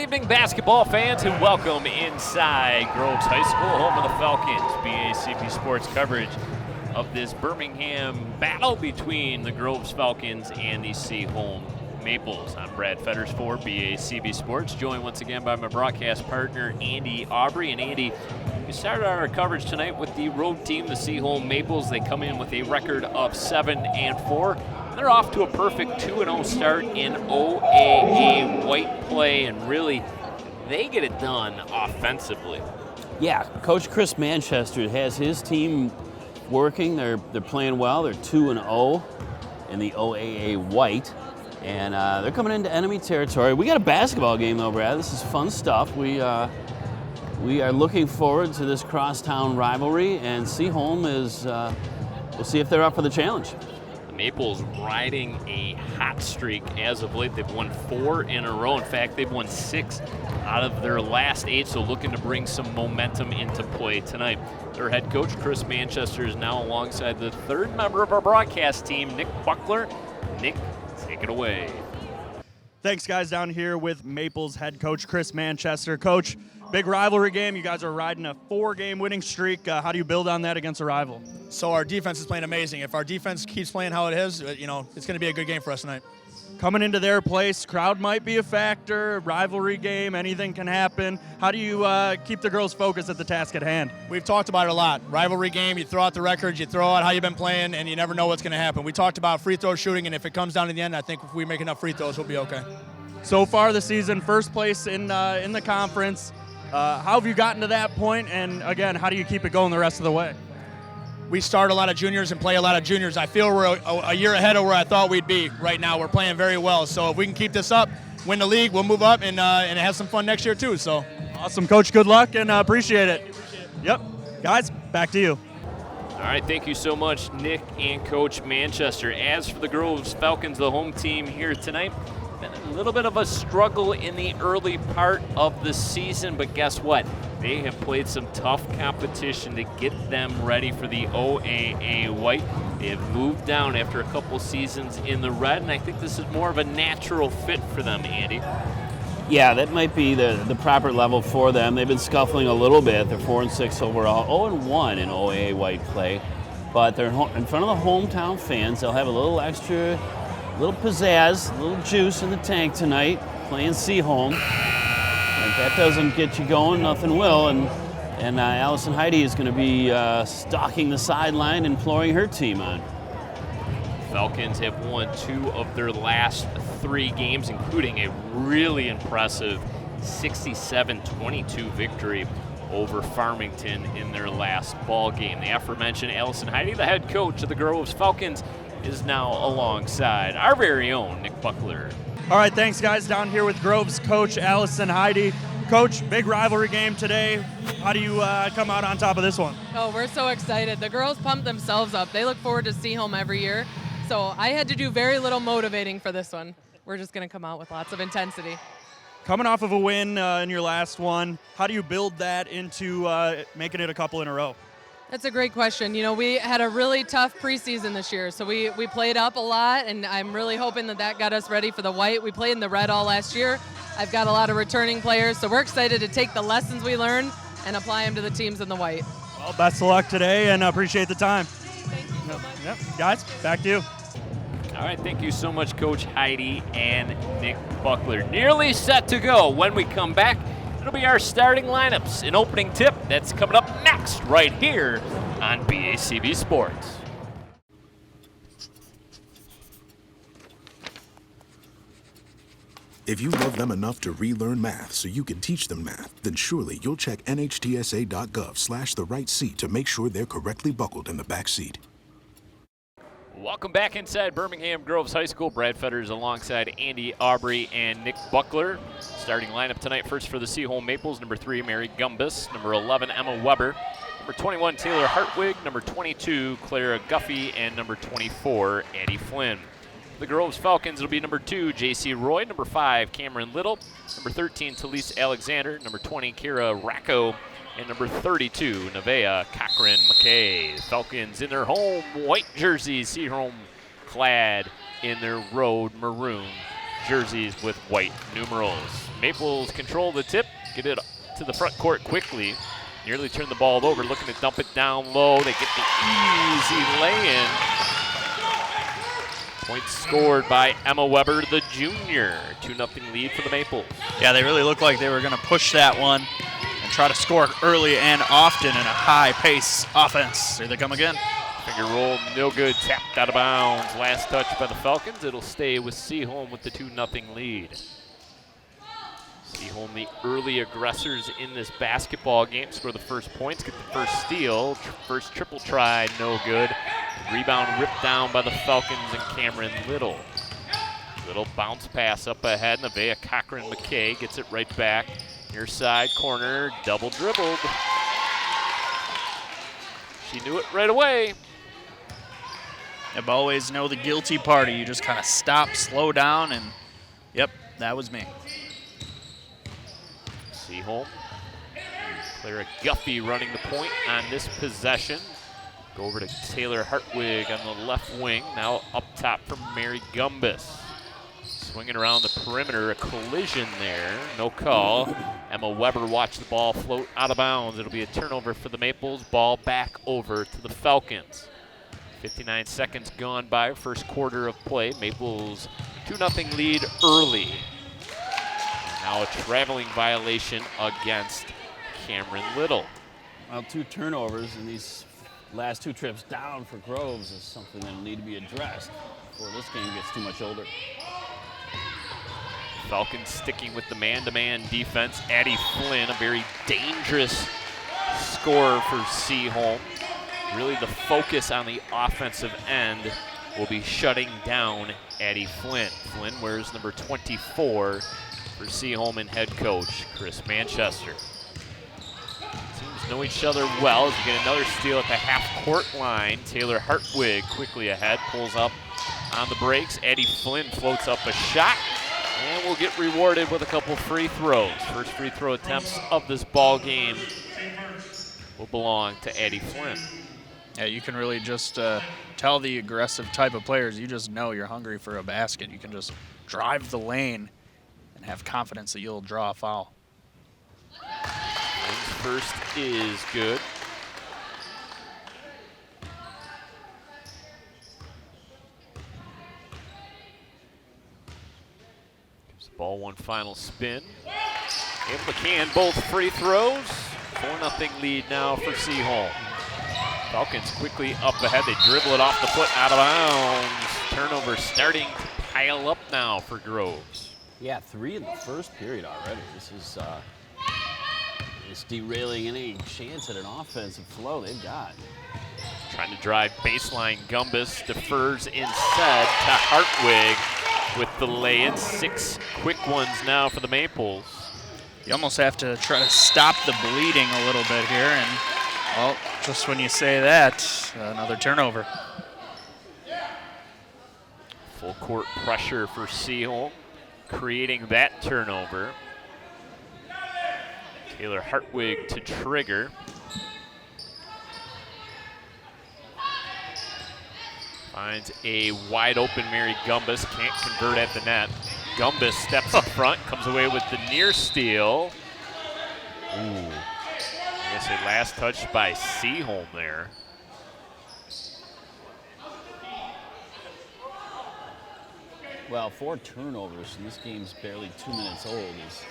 evening, basketball fans, and welcome inside Groves High School, home of the Falcons. BACB Sports coverage of this Birmingham battle between the Groves Falcons and the Seaholm Maples. I'm Brad Fetters for BACB Sports, joined once again by my broadcast partner, Andy Aubrey. And Andy, we started our coverage tonight with the road team, the Seaholm Maples. They come in with a record of 7-4. They're off to a perfect 2-0 start in OAA white play, and really, they get it done offensively. Yeah, Coach Chris Manchester has his team working. They're playing well. They're 2-0 in the OAA white, and they're coming into enemy territory. We got a basketball game though, Brad. This is fun stuff. We are looking forward to this crosstown rivalry, and Seaholm is. We'll see if they're up for the challenge. Maples riding a hot streak as of late. They've won 4 in a row. In fact, they've won 6 out of their last 8, so looking to bring some momentum into play tonight. Their head coach, Chris Manchester, is now alongside the third member of our broadcast team, Nick Buckler. Nick, take it away. Thanks, guys. Down here with Maples head coach Chris Manchester. Coach, big rivalry game. You guys are riding a 4-game winning streak. How do you build on that against a rival? So our defense is playing amazing. If our defense keeps playing how it is, it's going to be a good game for us tonight. Coming into their place, crowd might be a factor, rivalry game, anything can happen. How do you keep the girls focused at the task at hand? We've talked about it a lot. Rivalry game, you throw out the records, you throw out how you've been playing, and you never know what's going to happen. We talked about free throw shooting, and if it comes down to the end, I think if we make enough free throws, we'll be okay. So far this season, first place in the conference. How have you gotten to that point, and again, how do you keep it going the rest of the way? We start a lot of juniors and play a lot of juniors. I feel we're a year ahead of where I thought we'd be right now. We're playing very well. So if we can keep this up, win the league, we'll move up and have some fun next year too. So awesome, Coach. Good luck and appreciate it. Yep. Guys, back to you. All right, thank you so much, Nick and Coach Manchester. As for the Groves Falcons, the home team here tonight, been a little bit of a struggle in the early part of the season, but guess what? They have played some tough competition to get them ready for the OAA white. They have moved down after a couple seasons in the red, and I think this is more of a natural fit for them, Andy. Yeah, that might be the proper level for them. They've been scuffling a little bit. They're 4-6 overall, 0-1 in OAA white play, but they're in front of the hometown fans. They'll have a little extra, little pizzazz, a little juice in the tank tonight, playing Seaholm. And if that doesn't get you going, nothing will. And Allison Heidi is going to be stalking the sideline, imploring her team on. Falcons have won 2 of their last 3 games, including a really impressive 67-22 victory over Farmington in their last ball game. The aforementioned Allison Heidi, the head coach of the Groves Falcons, is now alongside our very own Nick Buckler. All right, thanks, guys. Down here with Groves coach Allison Heidi. Coach, big rivalry game today. How do you come out on top of this one? Oh, we're so excited. The girls pumped themselves up. They look forward to Seaholm every year. So I had to do very little motivating for this one. We're just going to come out with lots of intensity. Coming off of a win in your last one, how do you build that into making it a couple in a row? That's a great question. You know, we had a really tough preseason this year, so we played up a lot, and I'm really hoping that got us ready for the white. We played in the red all last year. I've got a lot of returning players, so we're excited to take the lessons we learned and apply them to the teams in the white. Well, best of luck today, and appreciate the time. Thank you so much. Yep. Guys, back to you. All right, thank you so much, Coach Heidi and Nick Buckler. Nearly set to go. When we come back, it'll be our starting lineups. An opening tip that's coming up next right here on BACB Sports. If you love them enough to relearn math so you can teach them math, then surely you'll check nhtsa.gov/the right seat to make sure they're correctly buckled in the back seat. Welcome back inside Birmingham Groves High School. Brad Fetters alongside Andy Aubrey and Nick Buckler. Starting lineup tonight, first for the Seaholm Maples, number 3, Mary Gumbus, number 11, Emma Weber, number 21, Taylor Hartwig, number 22, Clara Guffey, and number 24, Addie Flynn. The Groves Falcons, it'll be number 2, J.C. Roy, number 5, Cameron Little, number 13, Talise Alexander, number 20, Kira Racco, and number 32, Nevaeh Cochran-McKay. Falcons in their home white jerseys, Seaholm clad in their road maroon jerseys with white numerals. Maples control the tip, get it to the front court quickly. Nearly turn the ball over, looking to dump it down low. They get the easy lay-in. Points scored by Emma Weber, the junior. 2-0 lead for the Maples. Yeah, they really looked like they were going to push that one and try to score early and often in a high-pace offense. Here they come again. Finger roll, no good. Tapped out of bounds. Last touch by the Falcons. It'll stay with Seaholm with the 2-0 lead. Seaholm, the early aggressors in this basketball game, score the first points, get the first steal. First triple try, no good. Rebound ripped down by the Falcons and Cameron Little. Little bounce pass up ahead. Nevaeh Cochran-McKay gets it right back. Near side corner, double dribbled. She knew it right away. I've always know the guilty party. You just kind of stop, slow down, and yep, that was me. Seaholm. Clara Guffey running the point on this possession. Go over to Taylor Hartwig on the left wing. Now up top for Mary Gumbus. Swinging around the perimeter, a collision there. No call. Emma Weber watched the ball float out of bounds. It'll be a turnover for the Maples. Ball back over to the Falcons. 59 seconds gone by, first quarter of play. Maples 2-0 lead early. Now a traveling violation against Cameron Little. Well, 2 turnovers in these last 2 trips down for Groves is something that'll need to be addressed before this game gets too much older. Falcons sticking with the man-to-man defense. Addie Flynn, a very dangerous scorer for Seaholm. Really the focus on the offensive end will be shutting down Addie Flynn. Flynn wears number 24 for Seaholm and head coach Chris Manchester. Teams know each other well as we get another steal at the half-court line. Taylor Hartwig quickly ahead, pulls up on the brakes. Addie Flynn floats up a shot and will get rewarded with a couple free throws. First free throw attempts of this ball game will belong to Addie Flynn. Yeah, you can really just tell the aggressive type of players. You just know you're hungry for a basket. You can just drive the lane and have confidence that you'll draw a foul. Flynn's first is good. Gives the ball one final spin. Able to can both free throws. 4-0 lead now for Seaholm. Falcons quickly up ahead. They dribble it off the foot, out of bounds. Turnover starting to pile up now for Groves. Yeah, 3 in the first period already. This is derailing any chance at an offensive flow they've got. Trying to drive baseline. Gumbus defers instead to Hartwig with the lay-in. 6 quick ones now for the Maples. You almost have to try to stop the bleeding a little bit here, and well, just when you say that, another turnover. Full court pressure for Seaholm, creating that turnover. Taylor Hartwig to trigger. Finds a wide open Mary Gumbus, can't convert at the net. Gumbus steps up front, comes away with the near steal. Ooh, I guess a last touch by Seaholm there. Well, 4 turnovers, and this game's barely 2 minutes old, is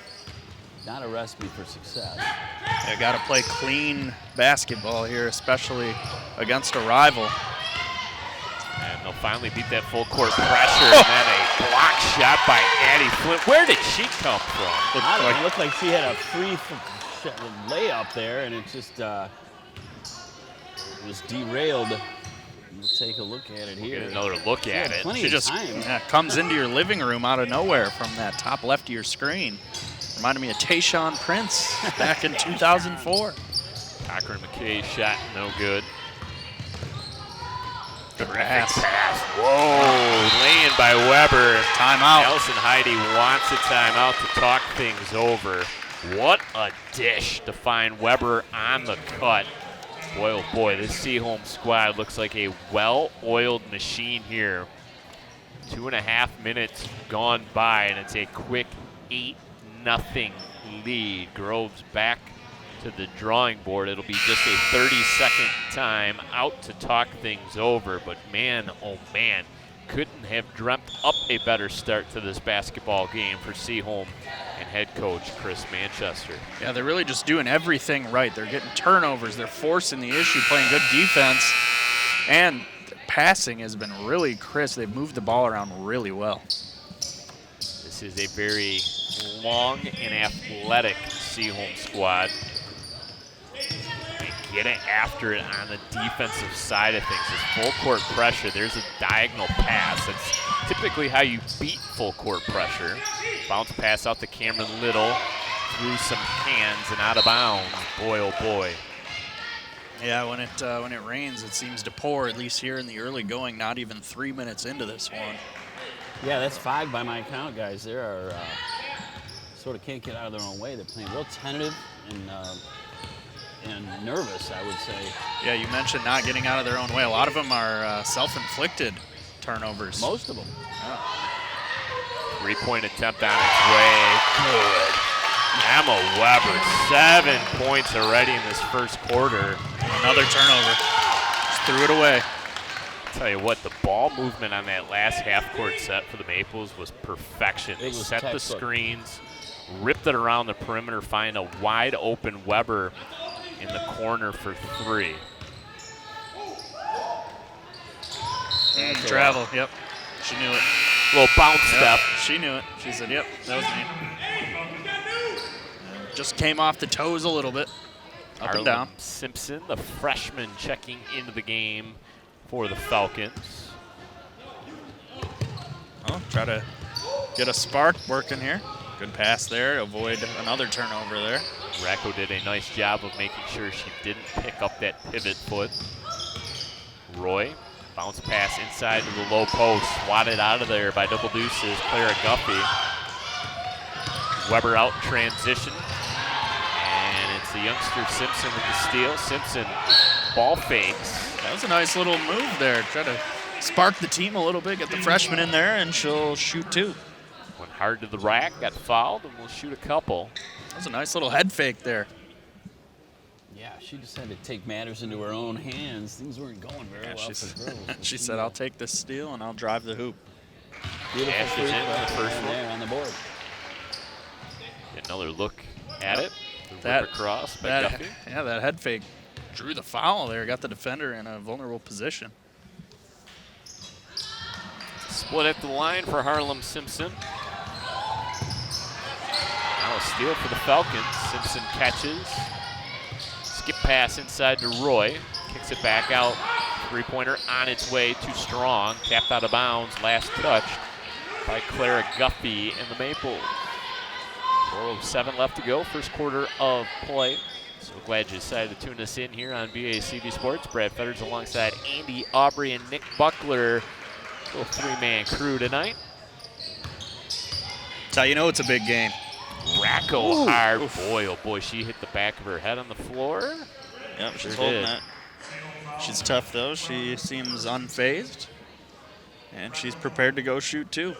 not a recipe for success. They got to play clean basketball here, especially against a rival. And they'll finally beat that full court pressure, and then a block shot by Addie Flynn. Where did she come from? It looked like she had a free layup there, and it just was derailed. We'll take a look at it here. Get another look at it. She just comes into your living room out of nowhere from that top left of your screen. Reminded me of Tayshaun Prince back in 2004. Cochran-McKay shot, no good. Pass. Whoa, laying by Weber. Timeout. Allison Heidi wants a timeout to talk things over. What a dish to find Weber on the cut. Boy, oh boy, this Seaholm squad looks like a well-oiled machine here. 2.5 minutes gone by, and it's a quick 8-0 lead. Groves back to the drawing board. It'll be just a 30-second time out to talk things over, but man, oh man, couldn't have dreamt up a better start to this basketball game for Seaholm and head coach Chris Manchester. Yeah, they're really just doing everything right. They're getting turnovers. They're forcing the issue, playing good defense, and passing has been really crisp. They've moved the ball around really well. This is a very long and athletic Seaholm squad. They get it after it on the defensive side of things. This full court pressure, there's a diagonal pass. That's typically how you beat full court pressure. Bounce pass out to Cameron Little, through some hands and out of bounds. Boy, oh boy. Yeah, when it rains, it seems to pour, at least here in the early going, not even 3 minutes into this one. Yeah, that's 5 by my count, guys. They are sort of can't get out of their own way. They're playing real tentative and nervous, I would say. Yeah, you mentioned not getting out of their own way. A lot of them are self-inflicted turnovers. Most of them. Yeah. 3-point attempt on its way. Good. Emma Weber, 7 points already in this first quarter. Another turnover. Just threw it away. Tell you what, the ball movement on that last half-court set for the Maples was perfection. They set the screens, ripped it around the perimeter, find a wide-open Weber in the corner for 3. Travel, yep. She knew it. Little bounce step. She knew it. She said, yep, that was me. Just came off the toes a little bit. Up and down. Simpson, the freshman, checking into the game for the Falcons. Oh, try to get a spark working here. Good pass there. Avoid another turnover there. Racco did a nice job of making sure she didn't pick up that pivot foot. Roy, bounce pass inside to the low post. Swatted out of there by double deuces. Clara Guffey. Weber out in transition. And it's the youngster Simpson with the steal. Simpson ball fakes. That was a nice little move there. Try to spark the team a little bit, get the freshman in there, and she'll shoot 2. Went hard to the rack, got fouled, and will shoot a couple. That was a nice little head fake there. Yeah, she decided to take matters into her own hands. Things weren't going very well for Groves. She said, I'll take this steal and I'll drive the hoop. Beautiful Ashes in the first one. there on the board. Get another look at it. The That- rip across by Guffey. Yeah, that head fake drew the foul there, got the defender in a vulnerable position. Split at the line for Harlem Simpson. Now a steal for the Falcons. Simpson catches. Skip pass inside to Roy. Kicks it back out. 3-pointer on its way, too strong. Tapped out of bounds. Last touch by Clara Guffey and the Maples. 4:07 left to go. First quarter of play. So glad you decided to tune us in here on BACB Sports. Brad Fetters alongside Andy Aubrey and Nick Buckler. Little 3-man crew tonight. That's how you know it's a big game. Racco hard. Boy, oh boy, she hit the back of her head on the floor. Yep, she's Sure holding did. that. She's tough, though. She seems unfazed. And she's prepared to go shoot, too.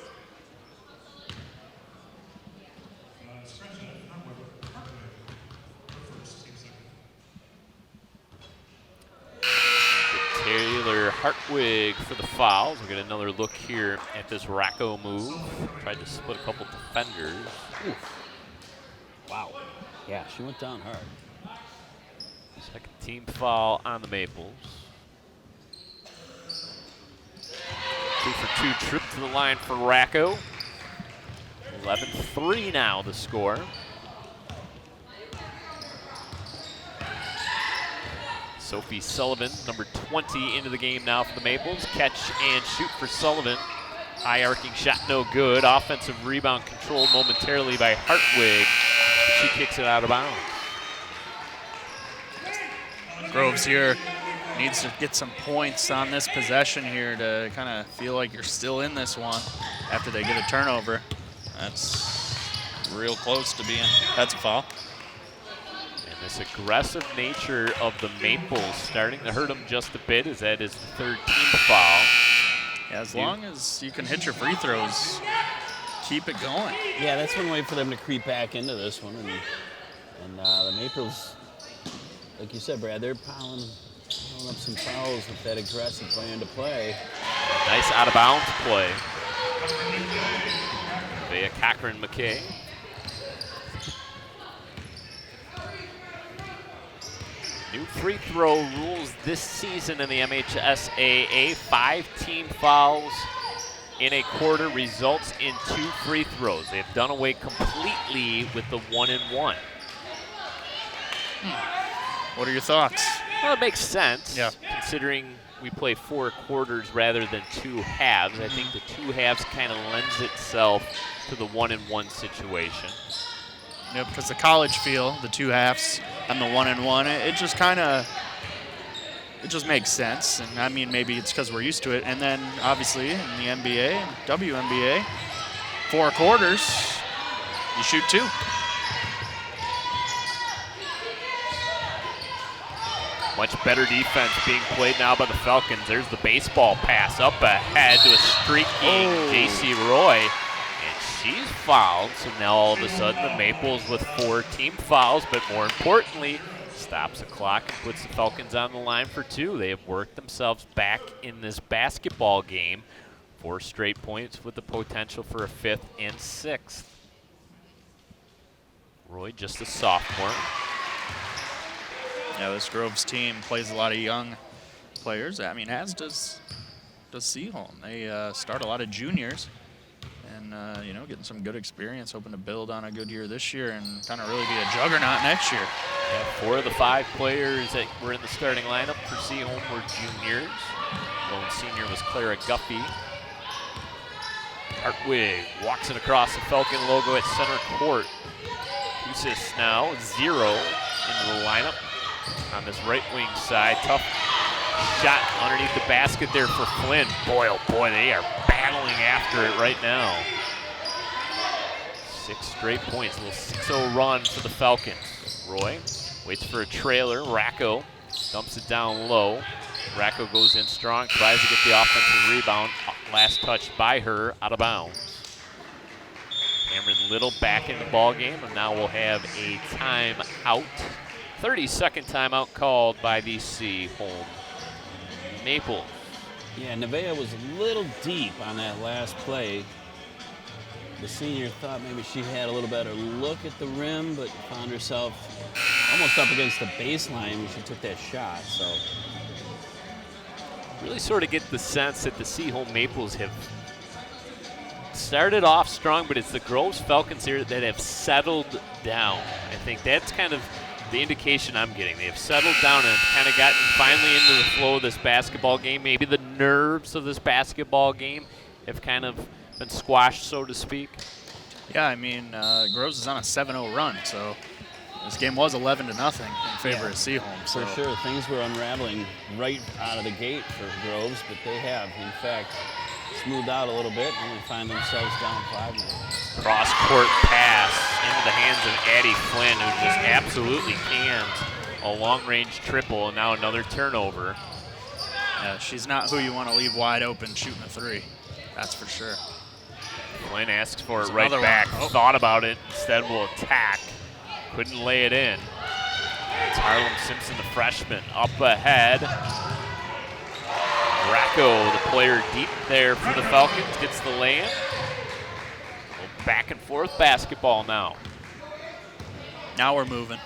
Taylor Hartwig for the fouls. We'll get another look here at this Racco move. Tried to split a couple defenders. Wow. Yeah, she went down hard. Second team foul on the Maples. 2 for 2 trip to the line for Racco. 11-3 now the score. Sophie Sullivan, number 20, into the game now for the Maples. Catch and shoot for Sullivan. High arcing shot, no good. Offensive rebound controlled momentarily by Hartwig. She kicks it out of bounds. Groves here needs to get some points on this possession here to kind of feel like you're still in this one after they get a turnover. That's real close to being, that's a foul. And this aggressive nature of the Maples starting to hurt them just a bit, as that is the third team foul. Yeah, as long as you can hit your free throws, keep it going. Yeah, that's one way for them to creep back into this one. And the Maples, like you said, Brad, they're piling up some fouls with that aggressive plan to play. Nice out of bounds play via Cochran McKay. New free throw rules this season in the MHSAA. 5 team fouls in a quarter results in 2 free throws. They've done away completely with the 1-and-1. What are your thoughts? Well, it makes sense, Yeah. considering we play 4 quarters rather than 2 halves. I think the 2 halves kind of lends itself to the 1-and-1 situation. Yeah, because the college feel, the 2 halves and the 1-and-1, it just makes sense. And I mean, maybe it's because we're used to it. And then obviously in the NBA and WNBA, 4 quarters, you shoot 2. Much better defense being played now by the Falcons. There's the baseball pass up ahead to a streaking J.C. Roy. And she's fouled, so now all of a sudden the Maples with 4 team fouls, but more importantly, stops the clock and puts the Falcons on the line for 2. They have worked themselves back in this basketball game. 4 straight points with the potential for a 5th and 6th. Roy, just a sophomore. Yeah, this Groves team plays a lot of young players. I mean, as does Seaholm. They start a lot of juniors, and you know, getting some good experience, hoping to build on a good year this year and kind of really be a juggernaut next year. Yeah, 4 of the 5 players that were in the starting lineup for Seaholm were juniors. Lone senior was Clara Guffey. Hartwig walks it across the Falcon logo at center court. 2 assists now, 0 into the lineup. On this right wing side, tough shot underneath the basket there for Flynn. Boy, oh boy, they are battling after it right now. 6 straight points, a little 6-0 run for the Falcons. Roy waits for a trailer. Racco dumps it down low. Racco goes in strong, tries to get the offensive rebound. Last touch by her, out of bounds. Cameron Little back in the ball game, and now we'll have a timeout. 30-second timeout called by the Seaholm Maples. Yeah, Nevaeh was a little deep on that last play. The senior thought maybe she had a little better look at the rim, but found herself almost up against the baseline when she took that shot. So really sort of get the sense that the Seaholm Maples have started off strong, but it's the Groves Falcons here that have settled down. I think that's kind of the indication I'm getting. They have settled down and kind of gotten finally into the flow of this basketball game. Maybe the nerves of this basketball game have kind of been squashed, so to speak. Yeah, I mean, Groves is on a 7-0 run, so this game was 11-0 in favor of Seaholm. So. for sure, things were unraveling right out of the gate for Groves, but they have, in fact, smoothed out a little bit and only find themselves down 5 now. Cross-court pass into the hands of Addie Flynn, who just absolutely canned a long-range triple, and now another turnover. Yeah, she's not who you want to leave wide open shooting a 3. That's for sure. Flynn asks for There's it right another back. one. Oh. Thought about it. Instead will attack. Couldn't lay it in. It's Harlem Simpson, the freshman, up ahead. Racco, the player deep there for the Falcons, gets the lay-in. Back and forth basketball now. Now we're moving.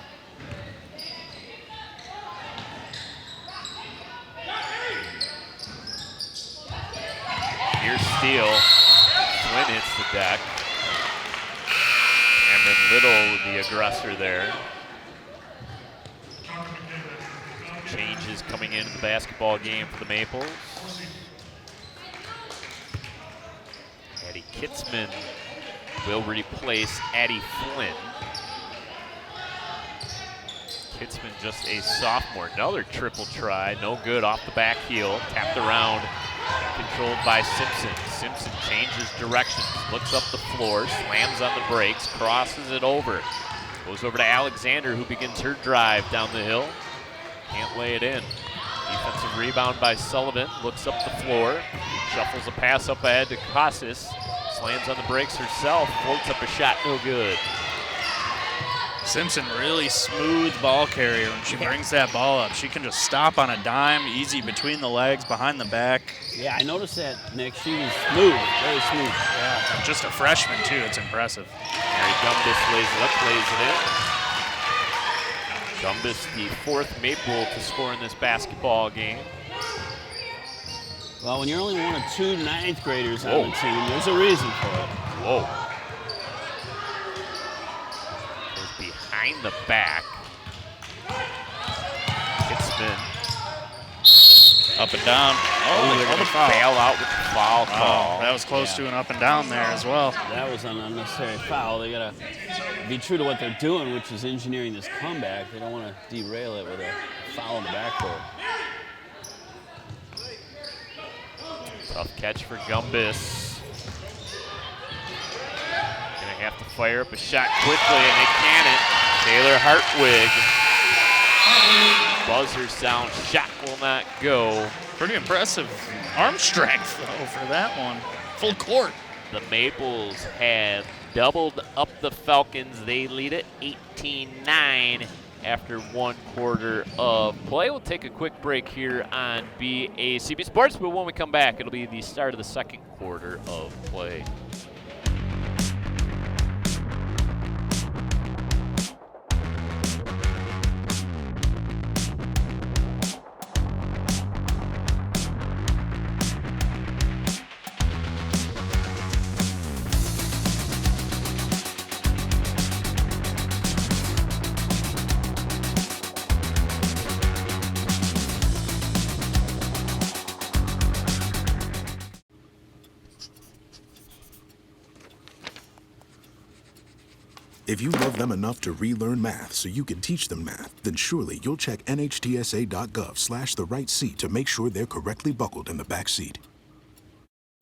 Here's steal. Flynn hits the deck. Cameron Little, the aggressor there. Changes coming into the basketball game for the Maples. Addie Kitzman will replace Addie Flynn. Kitzman just a sophomore. Another triple try, no good off the back heel. Tapped around, controlled by Simpson. Simpson changes directions, looks up the floor, slams on the brakes, crosses it over. Goes over to Alexander, who begins her drive down the hill. Can't lay it in. Defensive rebound by Sullivan, looks up the floor, Shuffles a pass up ahead to Casas. Slams on the brakes herself. Floats up a shot, no good. Simpson, really smooth ball carrier when she brings that ball up. She can just stop on a dime, easy between the legs, behind the back. Yeah, I noticed that, Nick. She was smooth, very smooth. Yeah, just a freshman, too. It's impressive. Mary Gumbus lays it up, plays it in. Gumbus, the 4th Maple to score in this basketball game. Well, when you're only one of 2 ninth graders on the team, there's a reason for it. Whoa. Goes behind the back. Good spin. Up and down. Oh, they're going to bail out with the foul call. That was close to an up and down there as well. That was an unnecessary foul. They got to be true to what they're doing, which is engineering this comeback. They don't want to derail it with a foul in the backcourt. Tough catch for Gumbus. Gonna have to fire up a shot quickly, and they can't. Taylor Hartwig. Buzzer sound, shot will not go. Pretty impressive arm strength, though, for that one. Full court. The Maples have doubled up the Falcons. They lead it 18-9 after 1 quarter of play. We'll take a quick break here on BACB Sports, but when we come back, it'll be the start of the 2nd quarter of play. If you love them enough to relearn math so you can teach them math, then surely you'll check nhtsa.gov/the-right-seat to make sure they're correctly buckled in the back seat.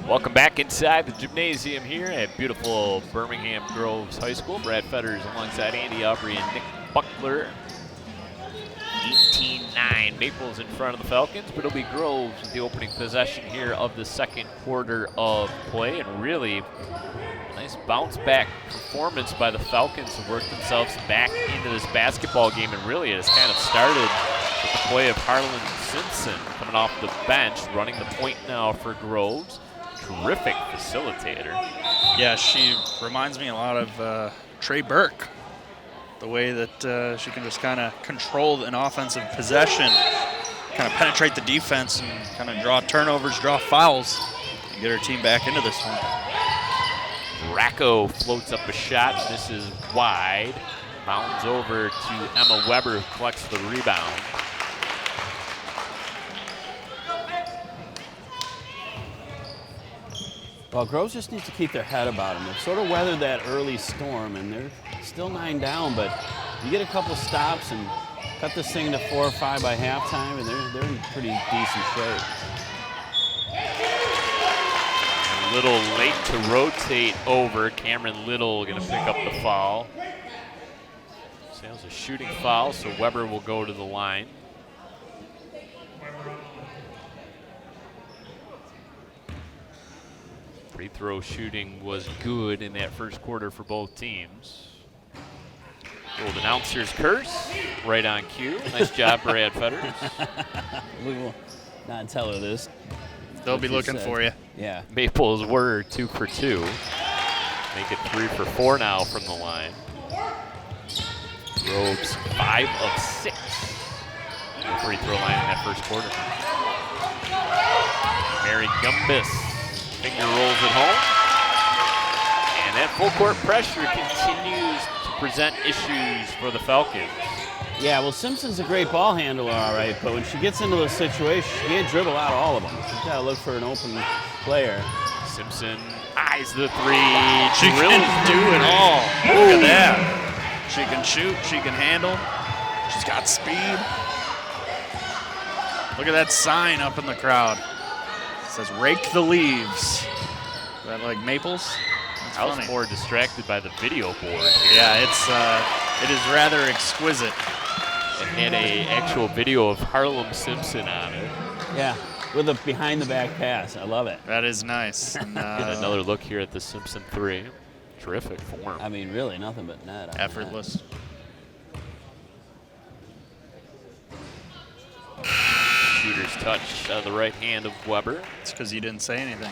Welcome back inside the gymnasium here at beautiful Birmingham Groves High School. Brad Fetters alongside Andy Aubrey and Nick Buckler. 18-9, Maples in front of the Falcons, but it'll be Groves with the opening possession here of the 2nd quarter of play, and really nice bounce back performance by the Falcons to work themselves back into this basketball game, and really it has kind of started with the play of Harlan Simpson coming off the bench, running the point now for Groves. Terrific facilitator. Yeah, she reminds me a lot of Trey Burke. The way that she can just kind of control an offensive possession, kind of penetrate the defense and kind of draw turnovers, draw fouls, and get her team back into this one. Racco floats up a shot. This is wide. Bounds over to Emma Weber, who collects the rebound. Well, Groves just needs to keep their head about them. They've sort of weathered that early storm, and they're still 9 down, but you get a couple stops and cut this thing to 4 or 5 by halftime, and they're in pretty decent shape. A little late to rotate over. Cameron Little going to pick up the foul. So it was a shooting foul, so Weber will go to the line. Free throw shooting was good in that 1st quarter for both teams. Old announcer's curse, right on cue. Nice job, Brad Fetters. We will not tell her this. They'll be looking for you. Yeah. Maples were 2 for 2. Make it 3 for 4 now from the line. Groves 5 of 6 from the free throw line in that 1st quarter. Mary Gumbus finger rolls it home. And that full court pressure continues to present issues for the Falcons. Yeah, well, Simpson's a great ball handler, all right, but when she gets into those situations, she can't dribble out all of them. She's got to look for an open player. Simpson eyes the 3. She can do it all. Look at that. She can shoot. She can handle. She's got speed. Look at that sign up in the crowd. It says, "Rake the leaves." Is that like Maples? That's I was funny. more distracted by the video board here. Yeah, it is rather exquisite. It had a actual video of Harlem Simpson on it. Yeah. with a behind-the-back pass. I love it. That is nice. And, Get another look here at the Simpson 3. Terrific form. I mean, really, nothing but net. on that. effortless. Shooter's touch out of the right hand of Weber. It's because you didn't say anything.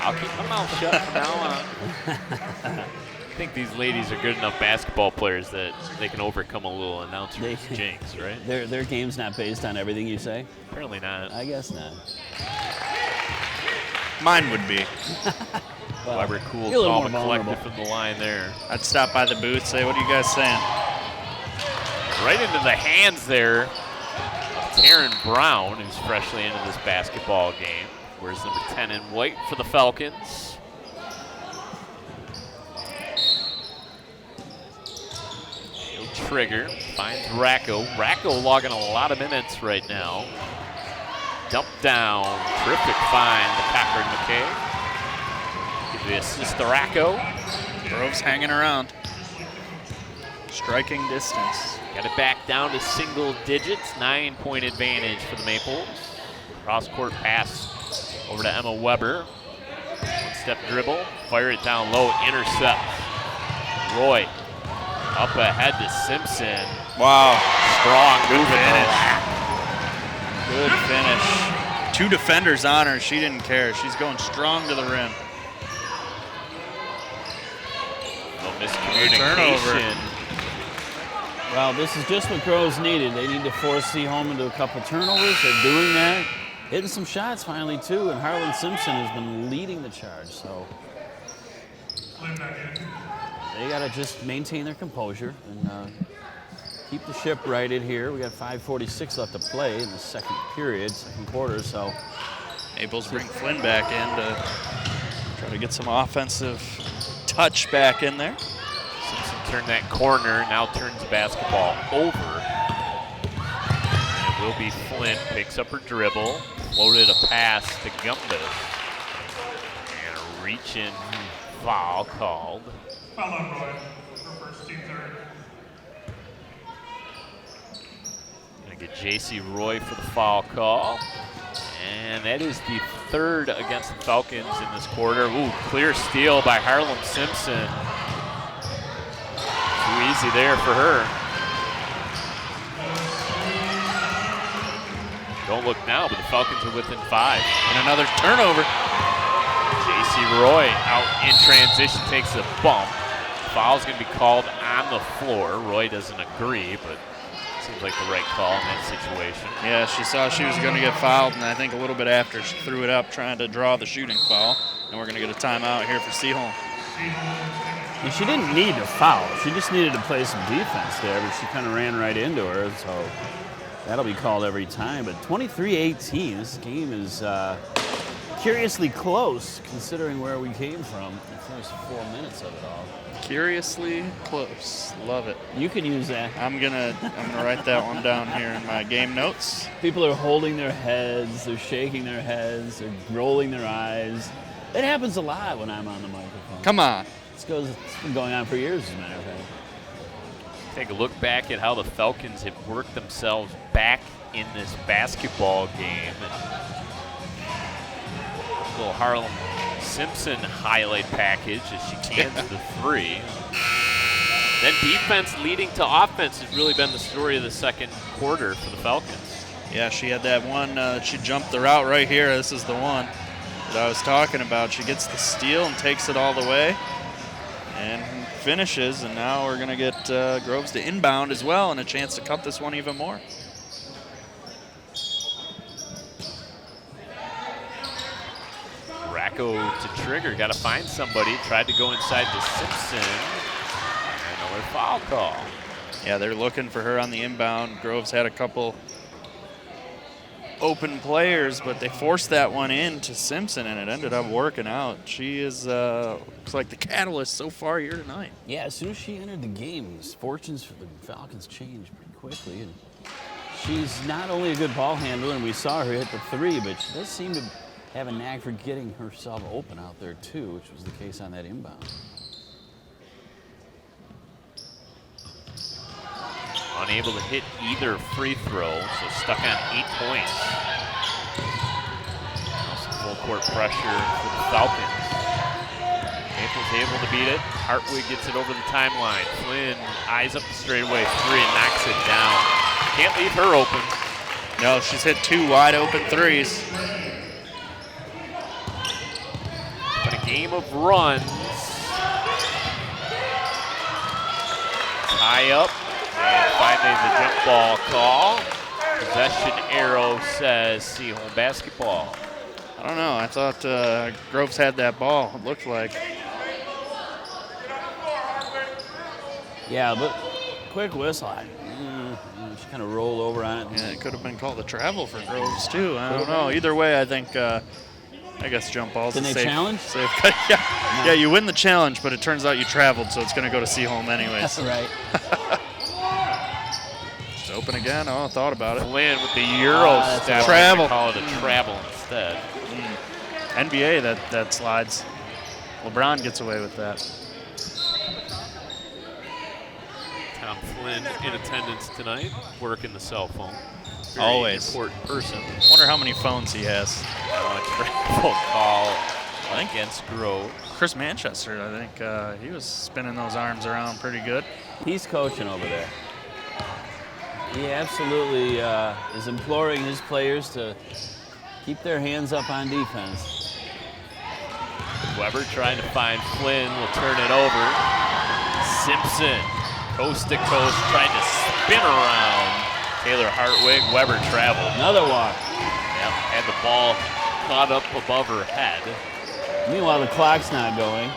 I'll keep my mouth shut from now on. I think these ladies are good enough basketball players that they can overcome a little announcer's jinx, right? Their game's not based on everything you say? Apparently not. I guess not. Mine would be. Well, Weber cool, you're a little calm, more and collected vulnerable. from the line there. I'd stop by the booth, say, what are you guys saying? Right into the hands there of Taryn Brown, who's freshly into this basketball game. Wears number 10 in white for the Falcons. He'll trigger, finds Racco. Racco logging a lot of minutes right now. Dump down, terrific find to Packer and McKay. Give the assist to Racco. Groves hanging around. Striking distance. Got it back down to single digits, 9-point advantage for the Maples. Cross-court pass over to Emma Weber. One-step dribble, fire it down low, intercept. Roy up ahead to Simpson. Wow. Strong Good move in finish. Good finish. 2 defenders on her. She didn't care. She's going strong to the rim. No miscommunication. Well, this is just what Groves needed. They need to force Seaholm into a couple turnovers. They're doing that. Hitting some shots finally, too, and Harlan Simpson has been leading the charge, so they got to just maintain their composure and keep the ship righted here. We got 5:46 left to play in the second quarter, so. Maples bring Flynn back in to try to get some offensive touch back in there. Simpson turned that corner, now turns the basketball over. And it will be Flynn, picks up her dribble, floated a pass to Gumbus. And a reach-in foul called. Foul on Roy for first team third. Gonna get J.C. Roy for the foul call. And that is the third against the Falcons in this quarter. Ooh, clear steal by Harlan Simpson. Too easy there for her. Don't look now, but the Falcons are within 5. And another turnover. J.C. Roy out in transition, takes a bump. Foul's going to be called on the floor. Roy doesn't agree, but seems like the right call in that situation. Yeah, she saw she was going to get fouled, and I think a little bit after she threw it up trying to draw the shooting foul. And we're going to get a timeout here for Seaholm. And she didn't need to foul. She just needed to play some defense there, but she kind of ran right into her, so that'll be called every time. But 23-18, this game is curiously close considering where we came from the first 4 minutes of it all. Curiously close. Love it. You can use that. I'm gonna write that one down here in my game notes. People are holding their heads, they're shaking their heads, they're rolling their eyes. It happens a lot when I'm on the microphone. Come on. It's been going on for years, as a matter of fact. Take a look back at how the Falcons have worked themselves back in this basketball game. A little Harlan Simpson highlight package as she cans the 3. Then defense leading to offense has really been the story of the second quarter for the Falcons. Yeah, she had that one, she jumped the route right here. This is the one that I was talking about. She gets the steal and takes it all the way and finishes, and now we're gonna get Groves to inbound as well and a chance to cut this one even more. Racco to trigger, got to find somebody. Tried to go inside to Simpson. Another foul call. Yeah, they're looking for her on the inbound. Groves had a couple open players, but they forced that one in to Simpson, and it ended up working out. She is, looks like the catalyst so far here tonight. Yeah, as soon as she entered the game, fortunes for the Falcons changed pretty quickly. And she's not only a good ball handler, and we saw her hit the 3, but she does seem to have a knack for getting herself open out there too, which was the case on that inbound. Unable to hit either free throw, so stuck on 8 points. court pressure for the Falcons. Maples able to beat it. Hartwig gets it over the timeline. Flynn eyes up the straightaway three and knocks it down. Can't leave her open. No, she's hit 2 wide open threes. But a game of runs. Tie up, and finally the jump ball call. Possession arrow says Seaholm basketball. I don't know. I thought Groves had that ball, it looked like. Yeah, but quick whistle. Just kind of rolled over on it. Yeah, it could have been called a travel for Groves, too. I don't know. Either way, I think, I guess jump balls. Didn't they challenge? Safe. Yeah, you win the challenge, but it turns out you traveled, so it's going to go to Seaholm anyways. That's right. It's open again. Oh, thought about it. Flynn with the Euro step. Travel. Call it a travel instead. NBA, that slides. LeBron gets away with that. Tom Flynn in attendance tonight, working the cell phone. Very Always. important person. Wonder how many phones he has. Travel call against Grove. Chris Manchester, I think he was spinning those arms around pretty good. He's coaching over there. He absolutely is imploring his players to keep their hands up on defense. Weber trying to find Flynn, will turn it over. Simpson, coast to coast, trying to spin around Taylor Hartwig. Weber traveled. Another walk. Yep, had the ball caught up above her head. Meanwhile, the clock's not going.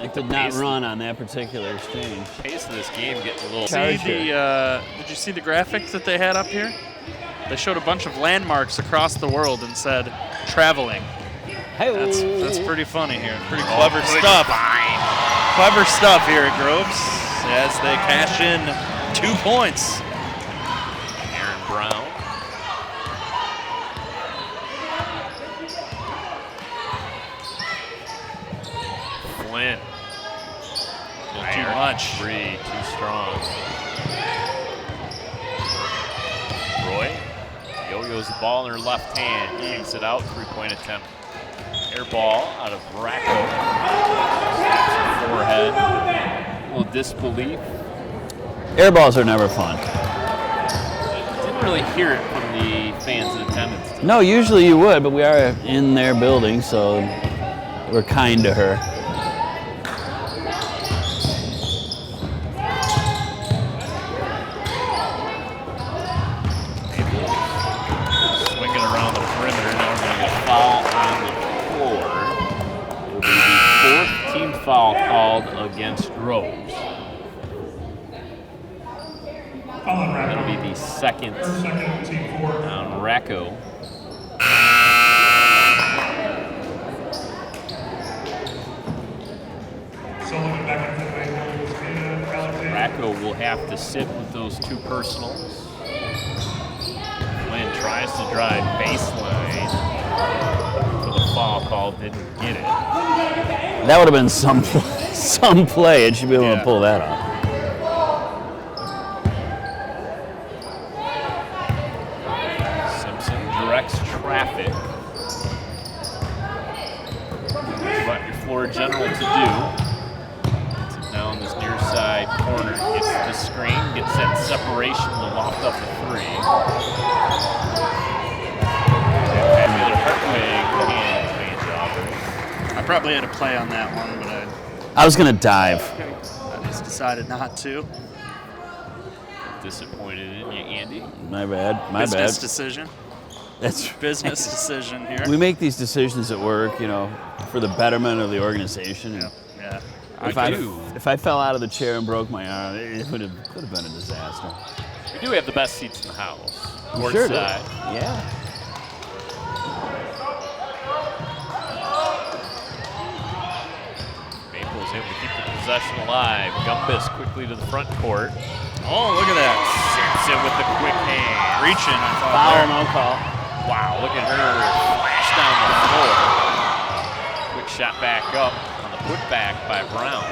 They could not run on that particular exchange. Pace of this game getting a little. Did you see the graphics that they had up here? They showed a bunch of landmarks across the world and said, traveling. Hey, That's pretty funny here. Pretty clever stuff. Clever stuff here at Groves as they cash in 2 points. Aaron Brown. Flynn. A little too much. Three, too strong. Roy yo-yos the ball in her left hand, kicks it out, three-point attempt. Air ball out of Racco. Snaps her forehead. A little disbelief. air balls are never fun. Didn't really hear it from the fans in attendance tonight. No, usually you would, but we are in their building, so we're kind to her. Swinging around the perimeter. Now we're going to get a foul on the floor. It will be the fourth team foul called against Groves. That'll be the second on Racco. Racco will have to sit with those two personals. Flynn tries to drive baseline for the foul call, didn't get it. That would have been some play. It should be able to pull that off. Simpson directs traffic. What your floor general to do. Gets it down this near side corner. Gets the screen, gets that separation to loft up the three. Taylor Hartwig and Van Jobber. I probably had a play on that one, but I was going to dive. I just decided not to. Disappointed in you, Andy. My bad. My Business bad. decision. That's Business decision here. We make these decisions at work, for the betterment of the organization. Yeah. If I fell out of the chair and broke my arm, it could have been a disaster. We do have the best seats in the house. We sure do. Courtside. Yeah. Maples able to keep the possession alive. Gumbus quickly to the front court. Oh, look at that. Simpson with the quick hand. Reaching, I thought. Foul, there. no call. Wow, look at her flash down the floor. Quick shot back up on the putback by Brown.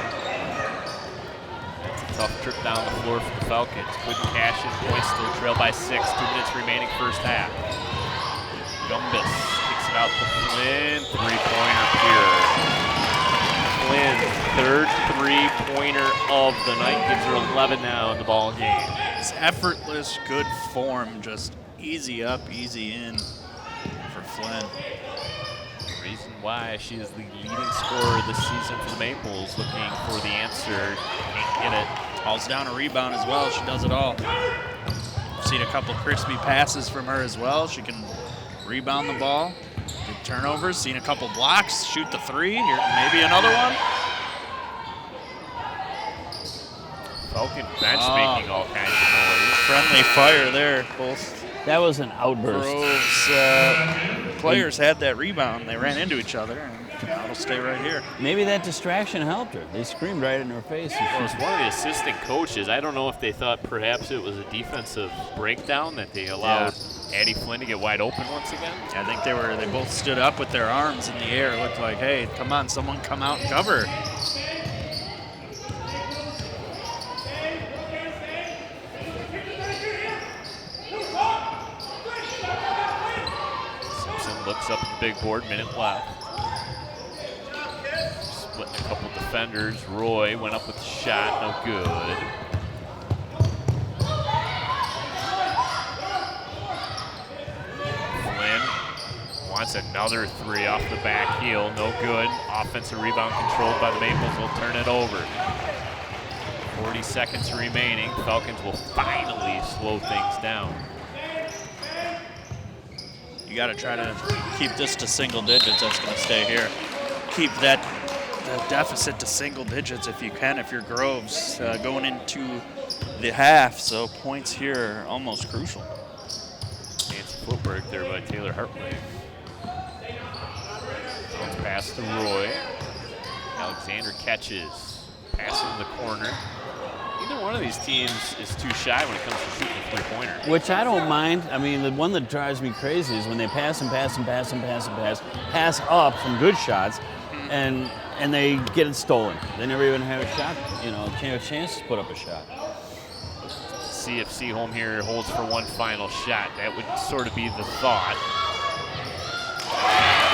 That's a tough trip down the floor for the Falcons. Couldn't cash in points, still trail by 6. 2 minutes remaining first half. Gumbus kicks it it out to Flynn. Three-pointer pure. Flynn's third three-pointer of the night. Gives her 11 now in the ball game. It's effortless, good form, just easy up, easy in for Flynn. Reason why she is the leading scorer this season for the Maples. Looking for the answer, can't get it. Hauls down a rebound as well. She does it all. Seen a couple crispy passes from her as well. She can rebound the ball, get turnovers. Seen a couple blocks, shoot the three. Here, maybe another one. Falcon bench making all kinds of noise. Friendly fire there. Both That was an outburst. Groves players had that rebound. They ran into each other, and now it'll stay right here. Maybe that distraction helped her. They screamed right in her face. Well, it's one of the assistant coaches. I don't know if they thought perhaps it was a defensive breakdown that they allowed Addie Flynn to get wide open once again. I think they both stood up with their arms in the air. It looked like, hey, come on, someone come out and cover. Looks up at the big board, minute left. Splitting a couple defenders. Roy went up with a shot, no good. Flynn wants another three off the back heel, no good. Offensive rebound controlled by the Maples, will turn it over. 40 seconds remaining. Falcons will finally slow things down. You got to try to keep this to single digits. That's going to stay here. Keep the deficit to single digits if you can, if you're Groves, going into the half. So points here are almost crucial. Fancy footwork there by Taylor Hartley. Bounce pass to Roy. Alexander catches. Pass in the corner. Neither one of these teams is too shy when it comes to shooting a three-pointer. Which I don't mind. I mean, the one that drives me crazy is when they pass up from good shots, and they get it stolen. They never even have a shot, a chance to put up a shot. See if Seaholm here holds for one final shot. That would sort of be the thought.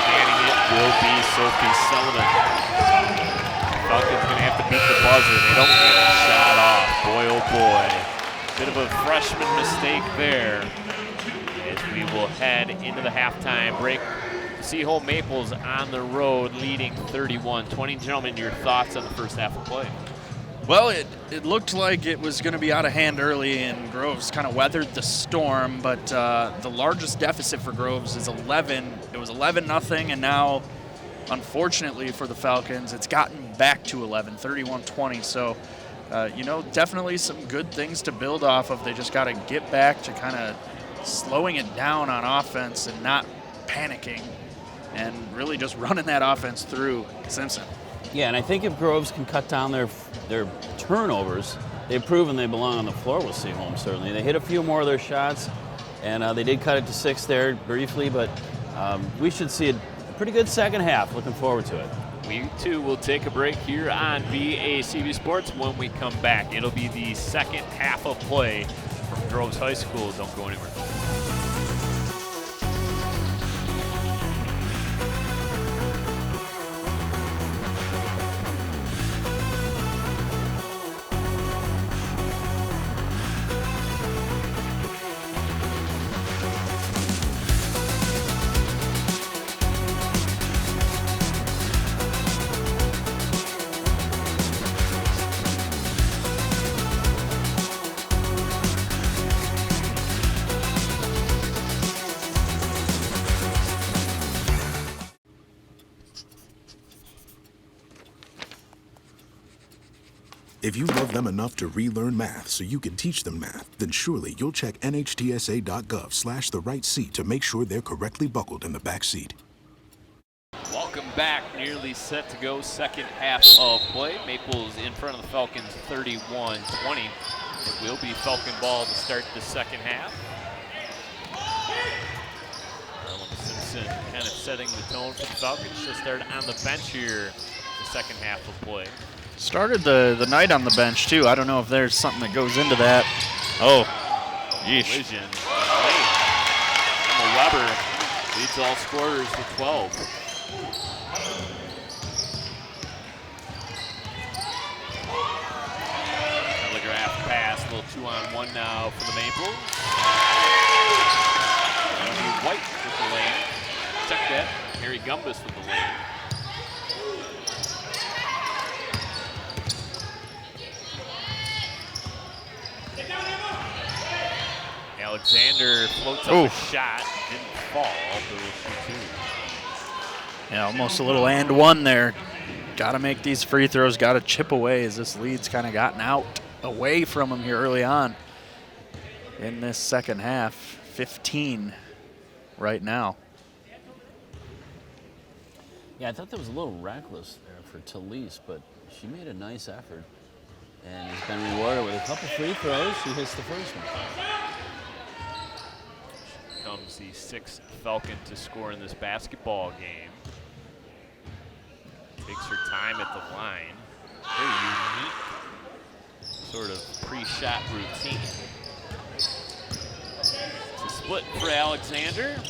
Manning it will be Sophie Sullivan. Falcons going to have to beat the buzzer. They don't get a shot off. Boy, oh boy. Bit of a freshman mistake there as we will head into the halftime break. Seaholm Maples on the road leading 31-20. Gentlemen, your thoughts on the first half of play? Well, it looked like it was going to be out of hand early, and Groves kind of weathered the storm, but the largest deficit for Groves is 11. It was 11-0, and now, unfortunately for the Falcons, it's gotten back to 11, 31-20. So, definitely some good things to build off of. They just got to get back to kind of slowing it down on offense and not panicking and really just running that offense through Simpson. Yeah, and I think if Groves can cut down their turnovers, they've proven they belong on the floor with Seaholm, certainly. They hit a few more of their shots, and they did cut it to 6 there briefly, but we should see a pretty good second half. Looking forward to it. We, too, will take a break here on BACB Sports. When we come back, it'll be the second half of play from Groves High School. Don't go anywhere. If you love them enough to relearn math so you can teach them math, then surely you'll check nhtsa.gov/the right seat to make sure they're correctly buckled in the back seat. Welcome back. Nearly set to go. Second half of play. Maples in front of the Falcons 31-20. It will be Falcon ball to start the second half. Arlen Simpson kind of setting the tone for the Falcons. She'll start on the bench here the second half of play. Started the night on the bench, too. I don't know if there's something that goes into that. Oh, yeesh. Collision. Emma Weber Leads all scorers with 12. Telegraph pass, a little 2-on-1 now for the Maples. White with the lane. Check that. Harry Gumbus with the lane. Alexander floats up a shot, didn't fall, but will shoot two. Yeah, almost a little and one there. Got to make these free throws, got to chip away as this lead's kind of gotten out away from him here early on in this second half. 15 right now. Yeah, I thought that was a little reckless there for Talise, but she made a nice effort and has been rewarded with a couple free throws. She hits the first one. Comes the sixth Falcon to score in this basketball game. Takes her time at the line. Very unique sort of pre-shot routine. It's a split for Alexander.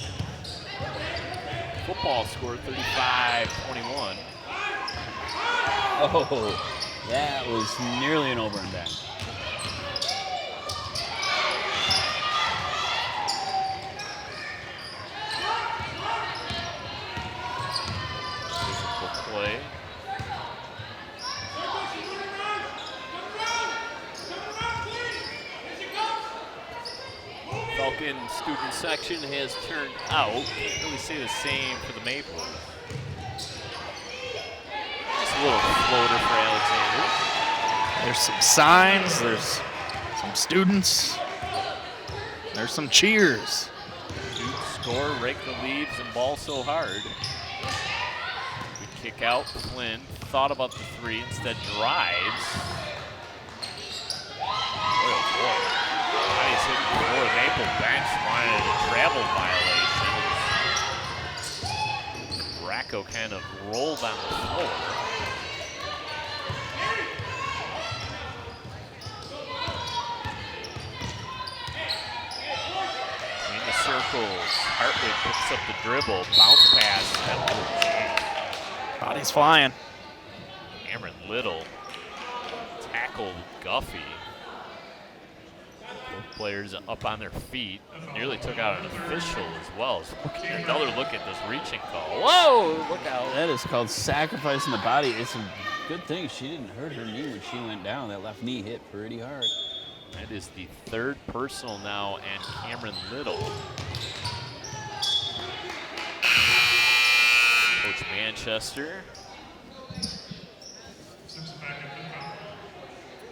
Football score 35-21. Oh, that was nearly an over and back. Play. Falcon student section has turned out. Can't really say the same for the Maples. Just a little floater for Alexander. There's some signs, there's some students, there's some cheers. Duke score, rake the leaves, and ball so hard. Kick out, Flynn thought about the three, instead drives. Boy, oh boy. Nice hit before the Maple bench wanted a travel violation. Racco kind of rolled on the floor. In the circles, Hartwig picks up the dribble, bounce pass, and body's flying. Cameron Little tackled Guffey. Both players up on their feet. Nearly took out an official as well. So another look at this reaching call. Whoa, look out. That is called sacrificing the body. It's a good thing she didn't hurt her knee when she went down. That left knee hit pretty hard. That is the third personal now, and Cameron Little. Coach Manchester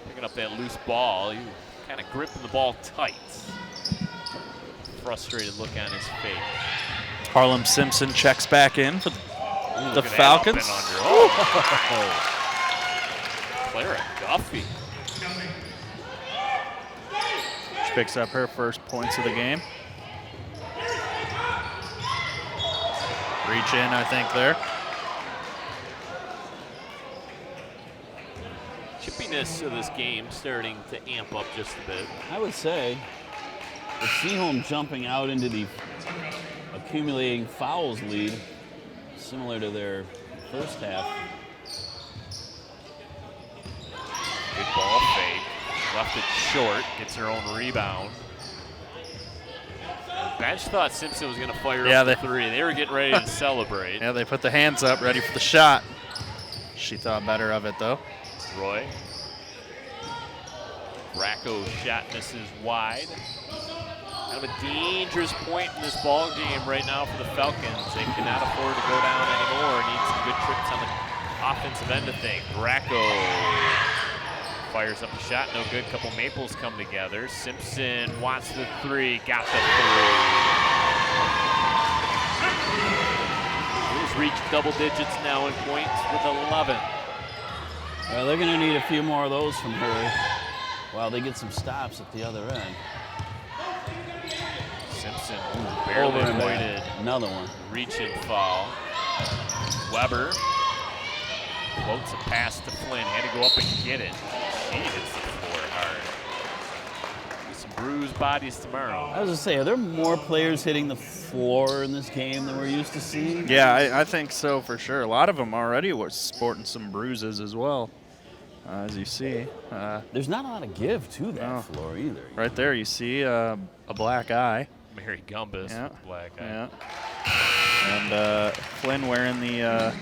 picking up that loose ball. You kind of gripping the ball tight. Frustrated look on his face. Harlem Simpson checks back in for the Falcons. Oh. Clara Guffey. She picks up her first points of the game. Reach in, I think, there. Chippiness of this game starting to amp up just a bit. I would say the Seaholm jumping out into the accumulating fouls lead, similar to their first half. Good ball fake. Left it short, gets her own rebound. Bench thought Simpson was going to fire up the three. They were getting ready to celebrate. Yeah, they put the hands up, ready for the shot. She thought better of it, though. Roy. Racco shot misses wide. Kind of a dangerous point in this ball game right now for the Falcons. They cannot afford to go down anymore. Need some good trips on the offensive end of things. Racco fires up a shot, no good. Couple Maples come together. Simpson wants the three, got the three. Bulls reach double digits now in points with 11. Well, they're going to need a few more of those from her while they get some stops at the other end. Simpson barely avoided another one. Reach and foul. Weber floats a pass to Flynn. Had to go up and get it. She hits the floor hard. Some bruised bodies tomorrow. I was going to say, are there more players hitting the floor in this game than we're used to seeing? Yeah, I think so for sure. A lot of them already were sporting some bruises as well, as you see. There's not a lot of give to that floor either. Right there, you see a black eye. Mary Gumbus, black eye. Yeah. And Flynn wearing the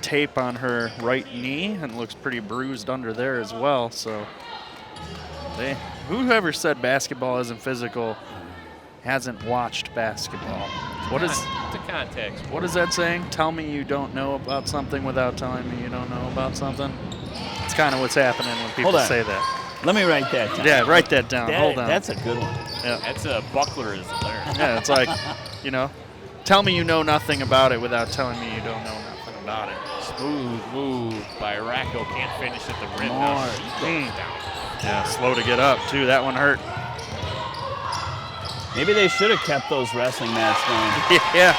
tape on her right knee, and looks pretty bruised under there as well. So whoever said basketball isn't physical hasn't watched basketball. What is the context? What is that saying? Tell me you don't know about something without telling me you don't know about something. It's kind of what's happening when people say that. Let me write that down. Yeah, write that down. Hold on. That's a good one. Yeah. That's a bucklerism there. Yeah, it's like, tell me you know nothing about it without telling me you don't know nothing about it. Smooth move by Racco. Can't finish at the rim. Now she goes down. Yeah, slow to get up, too. That one hurt. Maybe they should have kept those wrestling mats going. Yeah.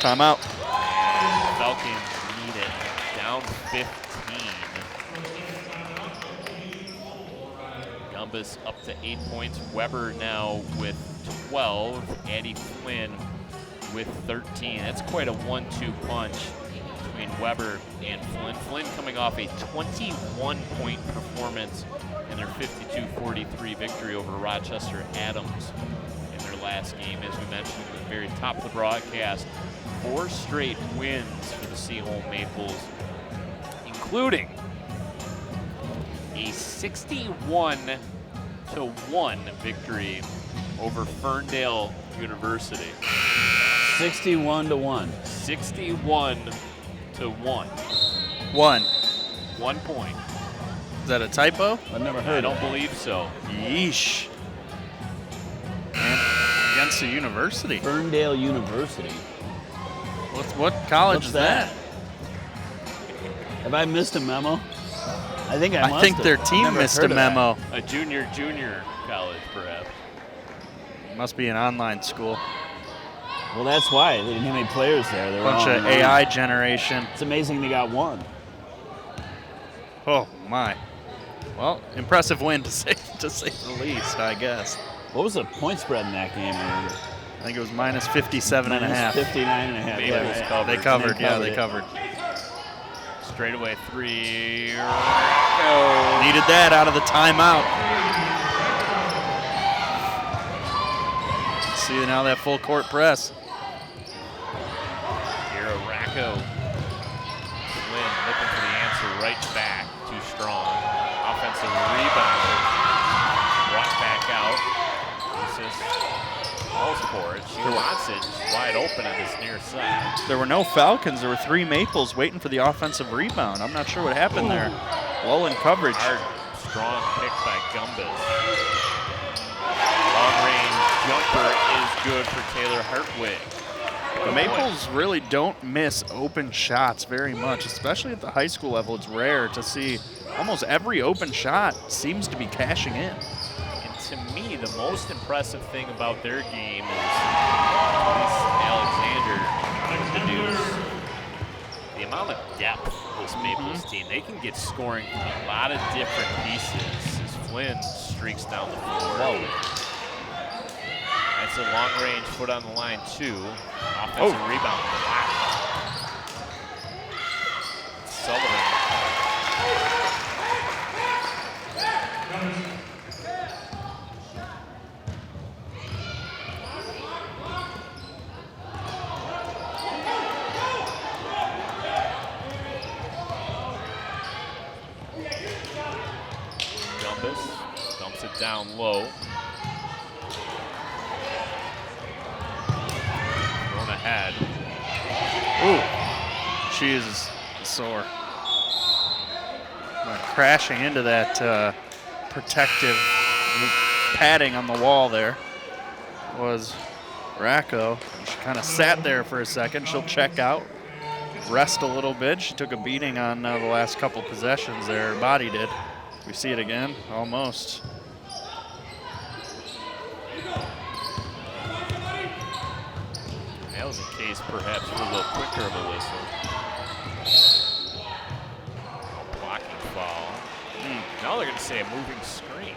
Timeout. And Falcons need it. Down 15. Gumbus up to 8 points. Weber now with 12. Addie Flynn with 13. That's quite a 1-2 punch between Weber and Flynn. Flynn coming off a 21-point performance in their 52-43 victory over Rochester Adams in their last game. As we mentioned at the very top of the broadcast, 4 straight wins for the Seaholm Maples, including a 61-1 victory over Ferndale University. 61-1. 61-1. 1 point. Is that a typo? I've never heard I don't of that. believe so. Yeesh. And against the university. Ferndale University. What college is What's that? Have I missed a memo? I think I must I think have. their I've team never missed a heard of that. memo. A junior college, perhaps. Must be an online school. Well, that's why. They didn't have any players there. They were Bunch all of online. AI generation. It's amazing they got one. Oh, my. Well, impressive win to say the least, I guess. What was the point spread in that game? I think it was minus 57.5. 59.5. Maples Yeah, covered. They covered, And yeah, they they covered. Straightaway 3. Needed that out of the timeout. See now that full court press. Here, Racco. Flynn looking for the answer right back. Too strong. Offensive rebound. Brought back out. Lucis calls for it. She wants it. She's wide open on this near side. There were no Falcons. There were 3 Maples waiting for the offensive rebound. I'm not sure what happened there. Lull in coverage. Hard, strong pick by Gumbus. Long-range jumper is good for Taylor Hartwig. The Maples really don't miss open shots very much, especially at the high school level. It's rare to see almost every open shot seems to be cashing in. And to me, the most impressive thing about their game is Alexander introduced the amount of depth this Maples team. They can get scoring from a lot of different pieces as Flynn streaks down the floor. That's a long-range foot on the line, too. Offensive rebound. Wow. Sullivan. Gumbus dumps it down low. Ahead. Ooh, she is sore. Crashing into that protective padding on the wall there was Racco. She kind of sat there for a second. She'll check out, rest a little bit. She took a beating on the last couple possessions there. Her body did. We see it again, almost. That was a case perhaps for a little quicker of a whistle. Blocking foul. Now they're going to say a moving screen.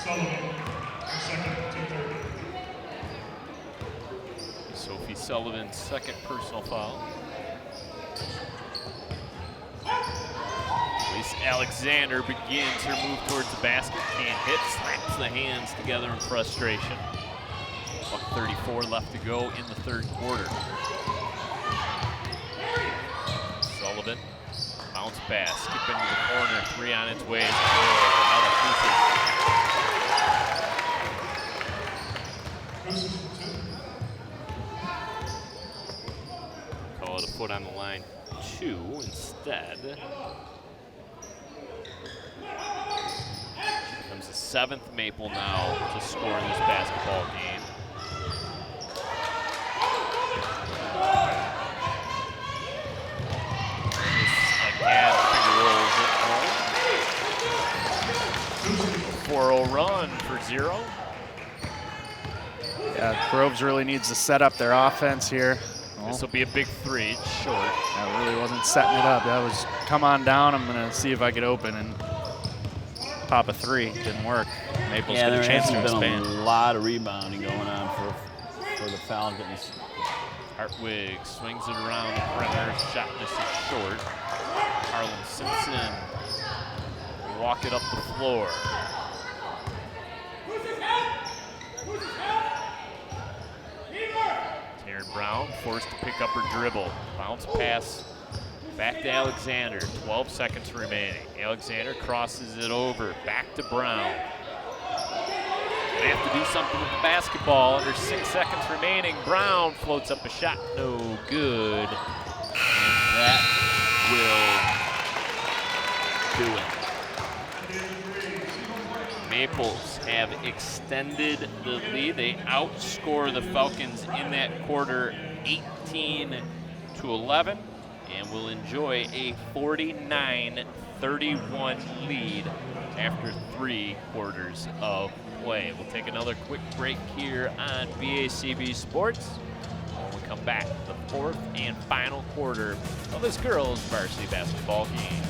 Sullivan, second, team third. Sophie Sullivan's second personal foul. Elise Alexander begins her move towards the basket. Can't hit, slaps the hands together in frustration. 1:34 left to go in the third quarter. Sullivan, bounce pass, skip into the corner, three on its way. Call it a foot on the line, 2 instead. Comes the 7th Maple now to score in this basketball game. Again, finger rolls it home. 4-0 run for 0. Yeah, Groves really needs to set up their offense here. This will be a big 3, it's short. That really wasn't setting it up. That was come on down. I'm gonna see if I could open and pop a 3. Didn't work. Maples get a chance to there hasn't expand. been a lot of rebounding going on for the Falcons. Hartwig swings it around the perimeter. Shot misses short. Harlan Simpson walk it up the floor. Taryn Brown forced to pick up her dribble. Bounce pass back to Alexander. 12 seconds remaining. Alexander crosses it over. Back to Brown. They have to do something with the basketball. Under 6 seconds remaining. Brown floats up a shot. No good. And that will do it. Maples have extended the lead. They outscore the Falcons in that quarter 18-11 and will enjoy a 49-31 lead after 3 quarters of play. We'll take another quick break here on BACB Sports. When we come back, the 4th and final quarter of this girls varsity basketball game.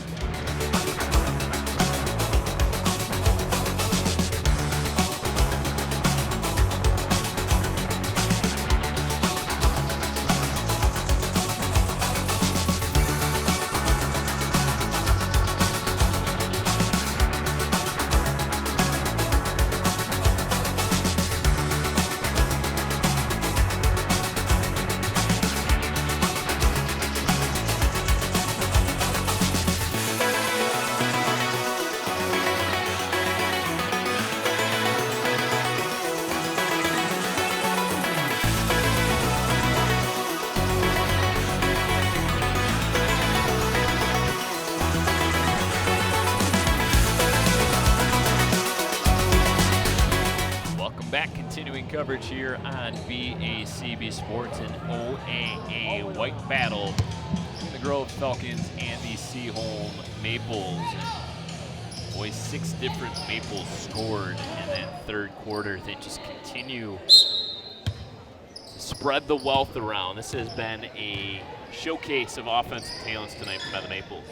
Coverage here on BACB Sports, an OAA white battle between the Groves Falcons and the Seaholm Maples. Boys, 6 different Maples scored in that third quarter. They just continue to spread the wealth around. This has been a showcase of offensive talents tonight by the Maples.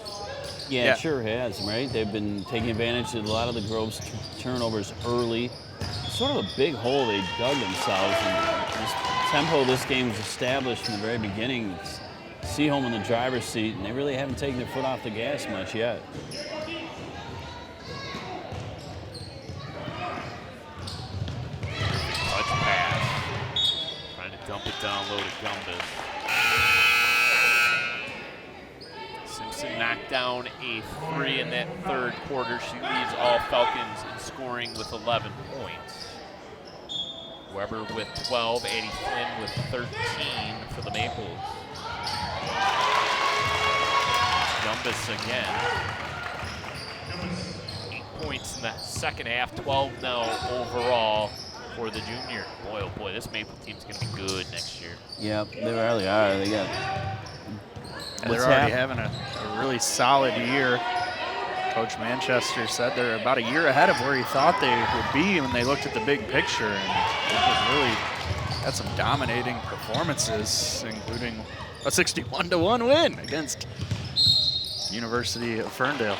Yeah, it sure has, right? They've been taking advantage of a lot of the Groves turnovers early. Sort of a big hole they dug themselves, and this tempo this game was established from the very beginning. It's Seaholm in the driver's seat, and they really haven't taken their foot off the gas much yet. Touch pass. Trying to dump it down low to Gumbus. Simpson knocked down a 3 in that third quarter. She leads all Falcons in scoring with 11 points. Weber with 12, Addie Flynn with 13 for the Maples. Gumbus again. 8 points in the second half, 12 now overall for the junior. Boy, oh boy, this Maple team's going to be good next year. Yep, they really are. They got. They're already having a really solid year. Coach Manchester said they're about a year ahead of where he thought they would be when they looked at the big picture, and it was really had some dominating performances, including a 61-1 win against University of Ferndale.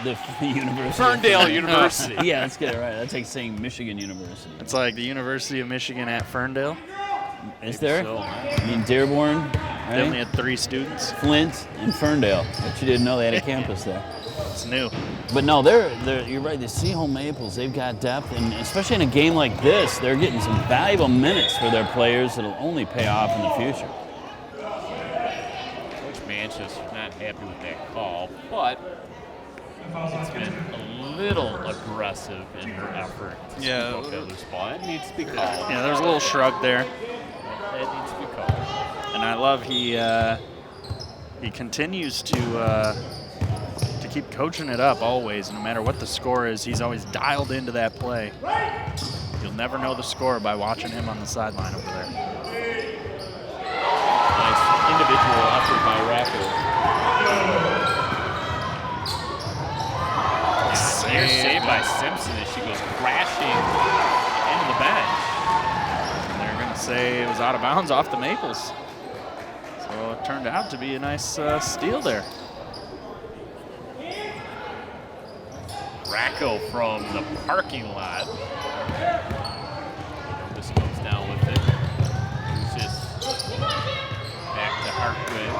The University. Ferndale University. Yeah, let's get it right. That's like saying Michigan University. It's like the University of Michigan at Ferndale. Is there? So. I mean, Dearborn, right? They only had 3 students. Flint, and Ferndale. But you didn't know they had a campus there. It's new. But no, you're right. The Seaholm Maples, they've got depth, and especially in a game like this, they're getting some valuable minutes for their players that'll only pay off in the future. Coach Manchester's not happy with that call, but it's been a little aggressive in her effort to scoop up that loose ball. It needs to be called. Yeah, there's a little shrug there. It needs to be called. And I love he continues to keep coaching it up always. No matter what the score is, he's always dialed into that play. You'll never know the score by watching him on the sideline over there. Nice individual effort by Racco. Near save by Simpson as she goes crashing into the bench. And they're going to say it was out of bounds off the Maples. So it turned out to be a nice steal there. Racco from the parking lot. This comes down with it. Just back to Hartwig.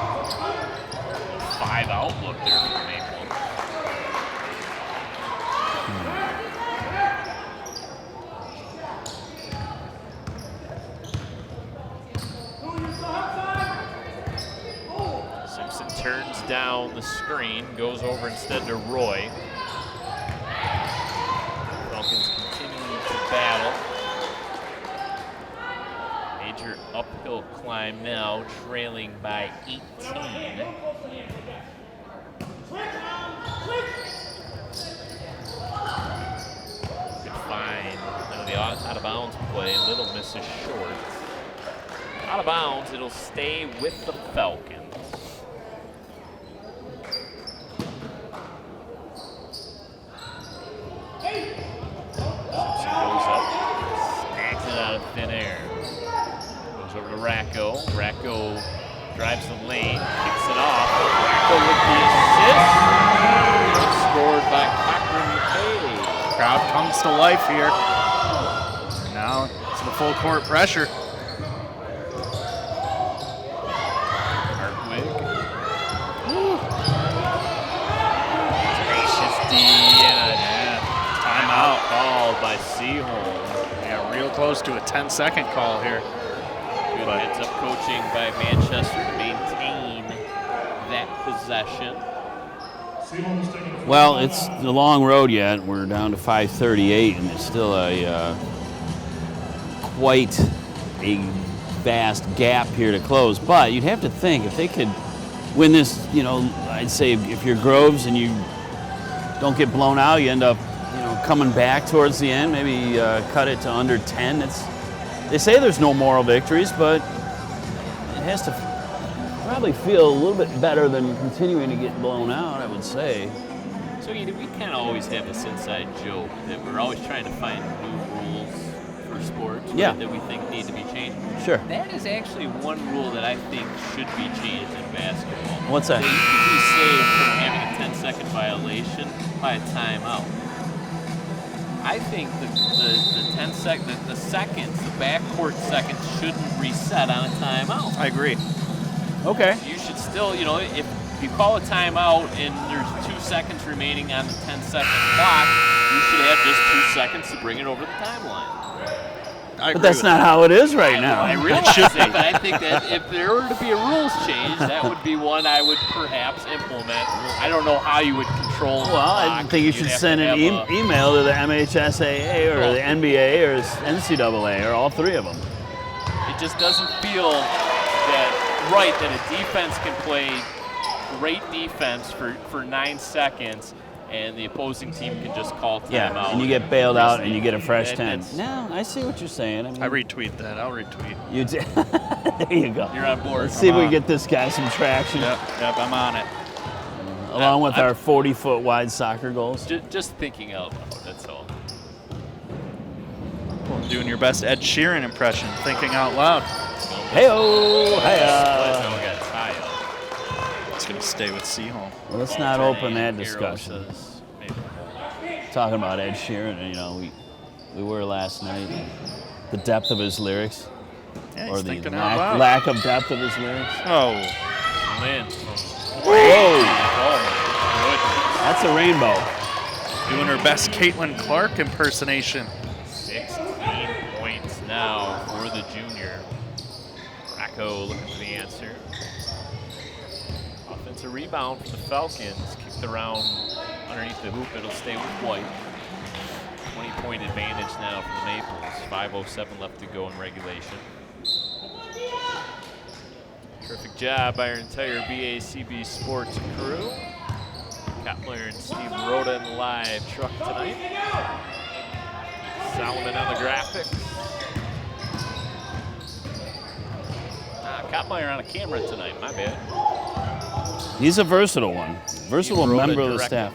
A 5 outlook there for the Maples. Simpson turns down the screen, goes over instead to Roy. Falcons continuing to battle. Major uphill climb now, trailing by 18. Good find. The out of bounds play. Little misses short. Out of bounds, it'll stay with the Falcons. Simpson goes up, snags it out of thin air. Goes over to Racco. Racco drives the lane, kicks it off. Racco with the assist. Scored by Cochran McKay. Crowd comes to life here. Now it's the full court pressure. Hartwig. Gracious D and a timeout called by Seaholm. Yeah, real close to a 10-second call here. Good heads-up coaching by Manchester to maintain that possession. Well, it's the long road yet. We're down to 5:38, and it's still quite a vast gap here to close. But you'd have to think if they could win this, I'd say if you're Groves and you don't get blown out, you end up, coming back towards the end, maybe cut it to under 10. They say there's no moral victories, but it has to probably feel a little bit better than continuing to get blown out, I would say. So we kind of always have this inside joke that we're always trying to find new rules for sports that we think need to be changed. Sure. That is actually one rule that I think should be changed in basketball. What's that? So you can be saved from having a 10-second violation by a timeout. I think the 10 the seconds, the backcourt seconds shouldn't reset on a timeout. I agree. Okay. You should still, if you call a timeout and there's 2 seconds remaining on the 10-second clock, you should have just 2 seconds to bring it over the timeline. But that's not how it is right now. I realize it, but I think that if there were to be a rules change, that would be one I would perhaps implement. I don't know how you would control the Well, clock. I think you should send an email to the MHSAA or the NBA or NCAA or all 3 of them. It just doesn't feel that a defense can play great defense for 9 seconds and the opposing team can just call timeout. Yeah, and you get bailed out and you get a fresh 10. No, I see what you're saying. I retweet that. I'll retweet. There you go. You're on board. Let's see if we get this guy some traction. Yep, I'm on it. Along with our 40-foot wide soccer goals. Just thinking out loud, that's all. Doing your best Ed Sheeran impression, thinking out loud. Hey-oh, hey-oh. We got tie up. It's going to stay with Seaholm. Well, let's not open that discussion. talking about Ed Sheeran, you know, we were last night. And the depth of his lyrics, Yeah, or he's the thinking out loud. lack of depth of his lyrics. Oh. Lynn. Whoa! Oh, That's a rainbow. Doing her best Caitlin Clark impersonation. 16 points now for the junior. Racco looking for the answer. Offensive rebound for the Falcons. Kicked around underneath the hoop. It'll stay with White. 20-point advantage now for the Maples. 5:07 left to go in regulation. Terrific job by our entire BACB sports crew. Kepler and Steve Rhoda in the live truck tonight. Solomon on the graphics. Kottmeyer on a camera tonight, my bad. He's a versatile one. Versatile Steve Rhoda member of the directing. staff.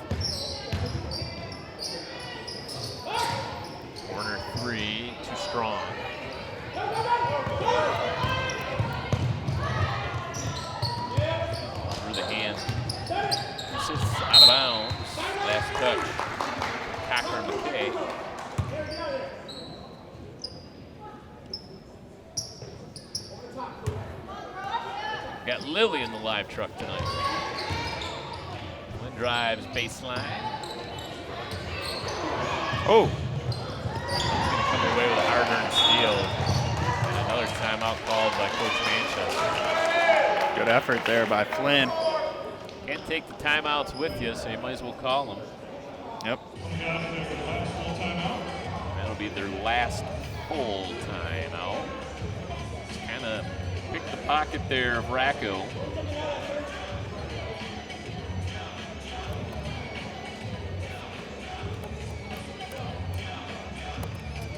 Corner three, too strong. Through the hand. Sits out of bounds. Last touch. Cochran McKay. Got Lily in the live truck tonight. Lynn drives baseline. Oh. He's going to come away with a hard-earned steal. And another timeout called by Coach Manchester. Good effort there by Flynn. Can't take the timeouts with you, so you might as well call them. Yep. That'll be their last full timeout. Just kind of pick the pocket there of Racco.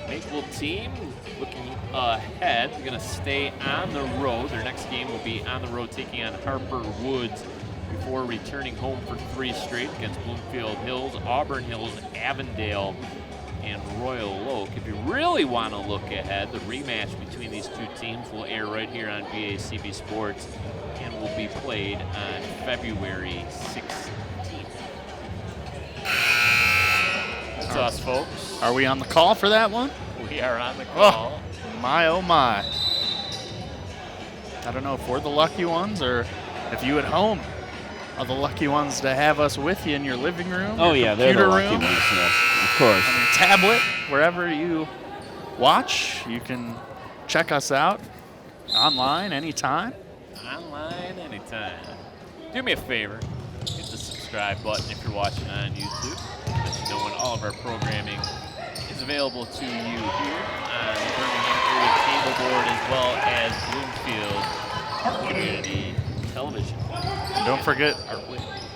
Maple team looking ahead. They're going to stay on the road. Their next game will be on the road taking on Harper Woods before returning home for 3 straight against Bloomfield Hills, Auburn Hills, Avondale, and Royal Oak. If you really want to look ahead, the rematch between these two teams will air right here on BACB Sports and will be played on February 16th. That's us, folks. Are we on the call for that one? We are on the call. Oh my. I don't know if we're the lucky ones or if you at home are the lucky ones to have us with you in your living room. Oh, your yeah, they're the computer lucky room, ones, yes, of course. on your tablet, wherever you watch. You can check us out online anytime. Online anytime. Do me a favor. Hit the subscribe button if you're watching on YouTube. Let you know when all of our programming is available to you here on the Birmingham Area Cable Board as well as Bloomfield Community Television. And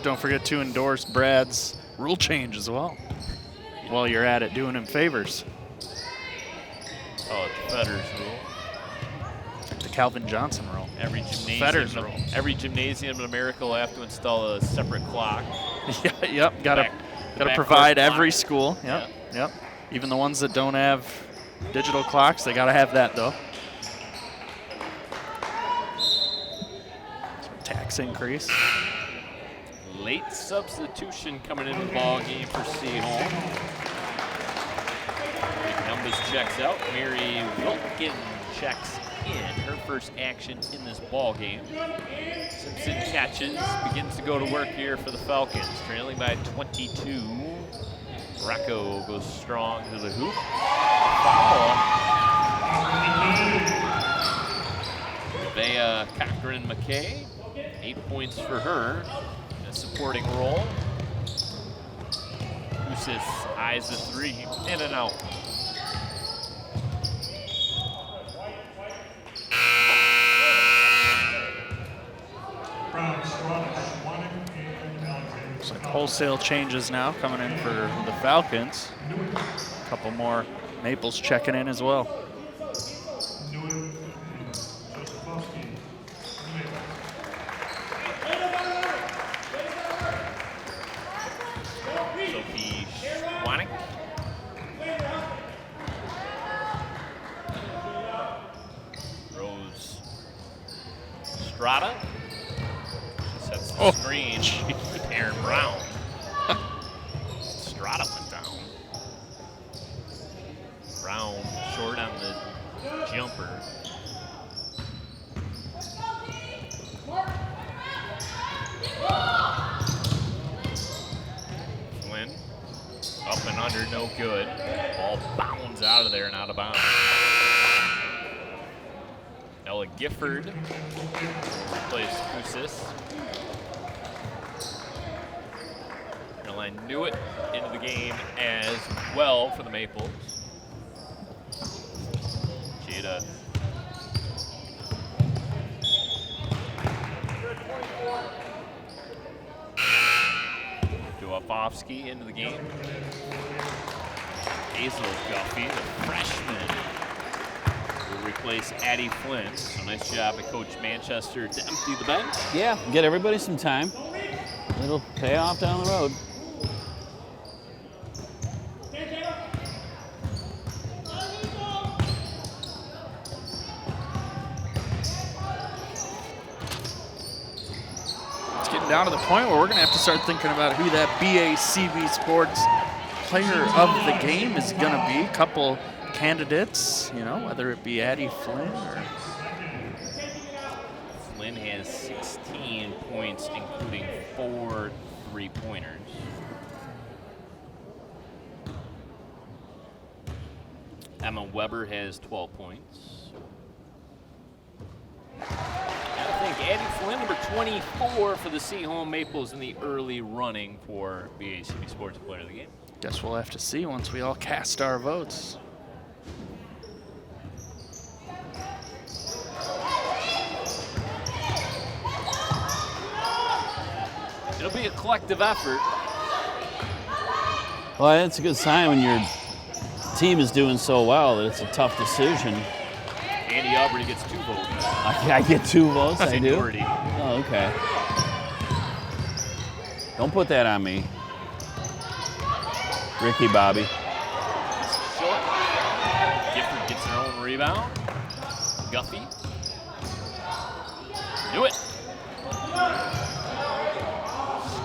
don't forget to endorse Brad's rule change as well. While you're at it, doing him favors. Oh, it's Fetters rule. The Calvin Johnson rule. Fetters rule. Every gymnasium in America will have to install a separate clock. Yep. Got to provide every school. Yep. Even the ones that don't have digital clocks, they got to have that though. Tax increase. Late substitution coming into the ball game for Seaholm. Numbers checks out. Mary Wilkin checks in. Her first action in this ball game. Simpson catches, begins to go to work here for the Falcons, trailing by 22. Racco goes strong to the hoop. Foul. Nevaeh Cochran McKay, 8 points for her. A supporting role. Usis eyes the three, in and out. Looks like wholesale changes now coming in for the Falcons. A couple more Maples checking in as well. Sophie Schwannick. Rose Strada. She sets the screen. Aaron Brown. Strada went down. Gifford. Flynn up and under, no good. Ball bounds out of there and out of bounds. Ella Gifford replaced Kusis. Caroline knew it into the game as well for the Maples. Jada Duafovsky into the game. Hazel Guffey, the freshman, will replace Addie Flynn. So nice job by Coach Manchester to empty the bench. Yeah, get everybody some time. It'll pay off down the road. It's getting down to the point where we're going to have to start thinking about who that BACB Sports player of the game is going to be. A couple candidates, you know, whether it be Addie Flynn or... Flynn has 16 points, including 4 3-pointers. Emma Weber has 12 points. I think Addie Flynn, number 24 for the Seaholm Maples in the early running for BACB Sports Player of the Game. Guess we'll have to see once we all cast our votes. It'll be a collective effort. Well, that's a good sign when your team is doing so well that it's a tough decision. Andy Aubrey gets 2 votes. I get 2 votes, I do? Seniority. Oh, okay. Don't put that on me. Ricky Bobby. Short. Gifford gets her own rebound. Guffey. Do it.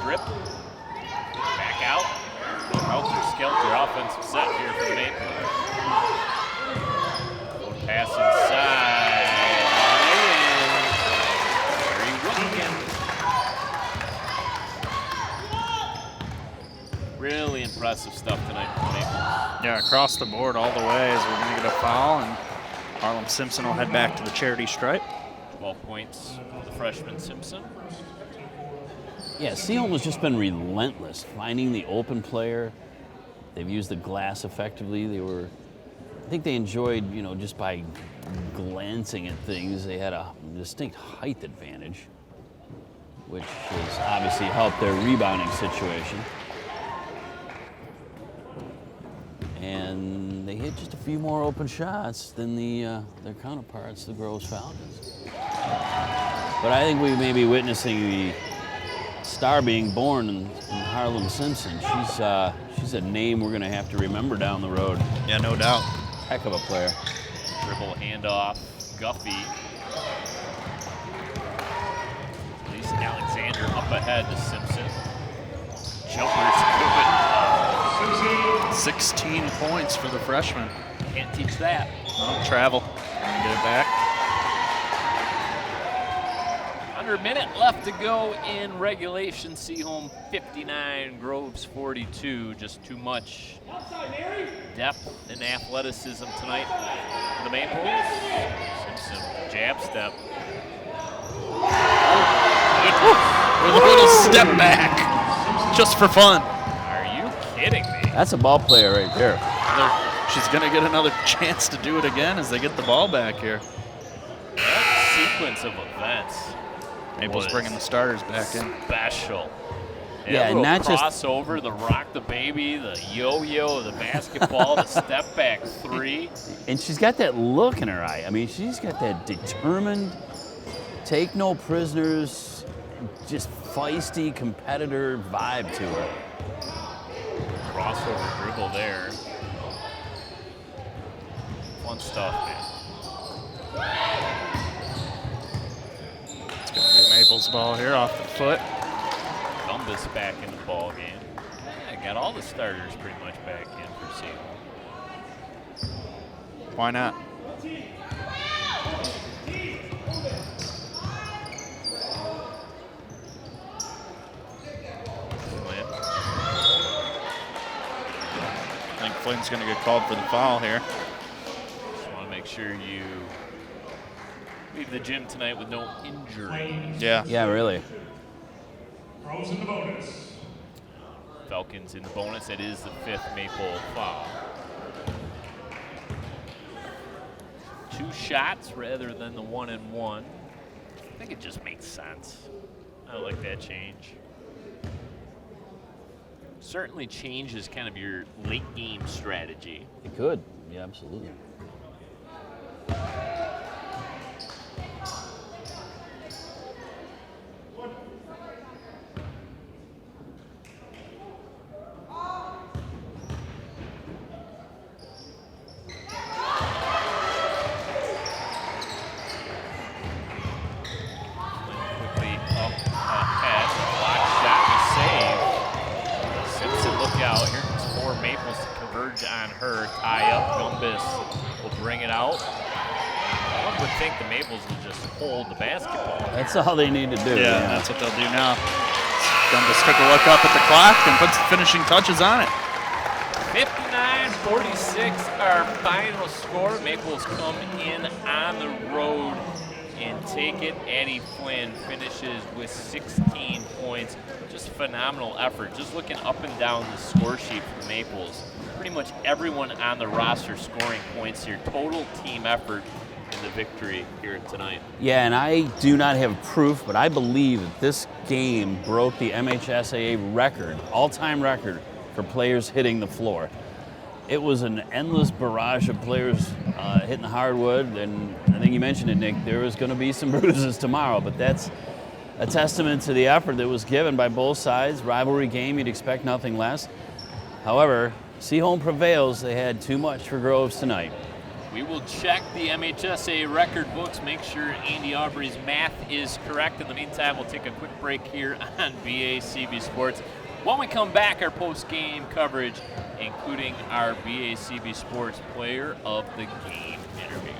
Strip. Back out. Helter-skelter offensive set here for the Maples. Go pass inside. Very really impressive stuff tonight for the Maples. Yeah, across the board all the way as we're going to get a foul, and Harlem Simpson will head back to the charity stripe. 12 points for the freshman Simpson. Yeah, Seaholm has just been relentless, finding the open player. They've used the glass effectively. I think they enjoyed, you know, just by glancing at things, they had a distinct height advantage, which has obviously helped their rebounding situation. And they hit just a few more open shots than their counterparts, the Groves Falcons. But I think we may be witnessing the star being born in Harlem Simpson. She's a name we're going to have to remember down the road. Yeah, no doubt. Heck of a player. Dribble handoff, Guffey. Lisa Alexander up ahead to Simpson. Jumpers good. 16 points for the freshman. Can't teach that. Well, travel. Get it back. Under a minute left to go in regulation. Seaholm 59, Groves 42. Just too much depth and athleticism tonight for the Maples. Simpson, jab step. With a little step back, just for fun. Are you kidding me? That's a ball player right there. She's going to get another chance to do it again as they get the ball back here. That sequence of events. Maples bringing the starters back in. Special. Yeah, and not just crossover, the rock the baby, the yo-yo, the basketball, the step back 3. And she's got that look in her eye. I mean, she's got that determined, take no prisoners, just feisty competitor vibe to her. Crossover dribble there. Fun stuff, man. It's going to be Maples ball here off the foot. Columbus back in the ball game. Yeah, got all the starters pretty much back in for Seaholm. Why not? I think Flynn's going to get called for the foul here. Just want to make sure you leave the gym tonight with no injury. Yeah. Yeah, really. Groves in the bonus. Falcons in the bonus. It is the 5th Maple foul. 2 shots rather than the 1-and-1. I think it just makes sense. I like that change. Certainly changes kind of your late game strategy. It could. Yeah, absolutely. Quickly up ahead. Block shot and save. Simpson, look out. Here comes 4 Maples to converge on her. Tie up. Gumbus will bring it out. One would think the Maples will just hold the basketball. That's all they need to do. Yeah, that's what they'll do now. Gumbus took a look up at the clock and puts the finishing touches on it. 59-46, our final score. Maples come in on the road and take it. Addie Flynn finishes with 16 points. Just phenomenal effort. Just looking up and down the score sheet for the Maples, pretty much everyone on the roster scoring points here. Total team effort in the victory here tonight. Yeah, and I do not have proof, but I believe that this game broke the MHSAA record, all-time record, for players hitting the floor. It was an endless barrage of players hitting the hardwood, and I think you mentioned it, Nick, there was going to be some bruises tomorrow, but that's a testament to the effort that was given by both sides. Rivalry game, you'd expect nothing less. However, Seaholm prevails. They had too much for Groves tonight. We will check the MHSA record books, make sure Andy Aubrey's math is correct. In the meantime, we'll take a quick break here on BACB Sports. When we come back, our post-game coverage, including our BACB Sports Player of the Game interview.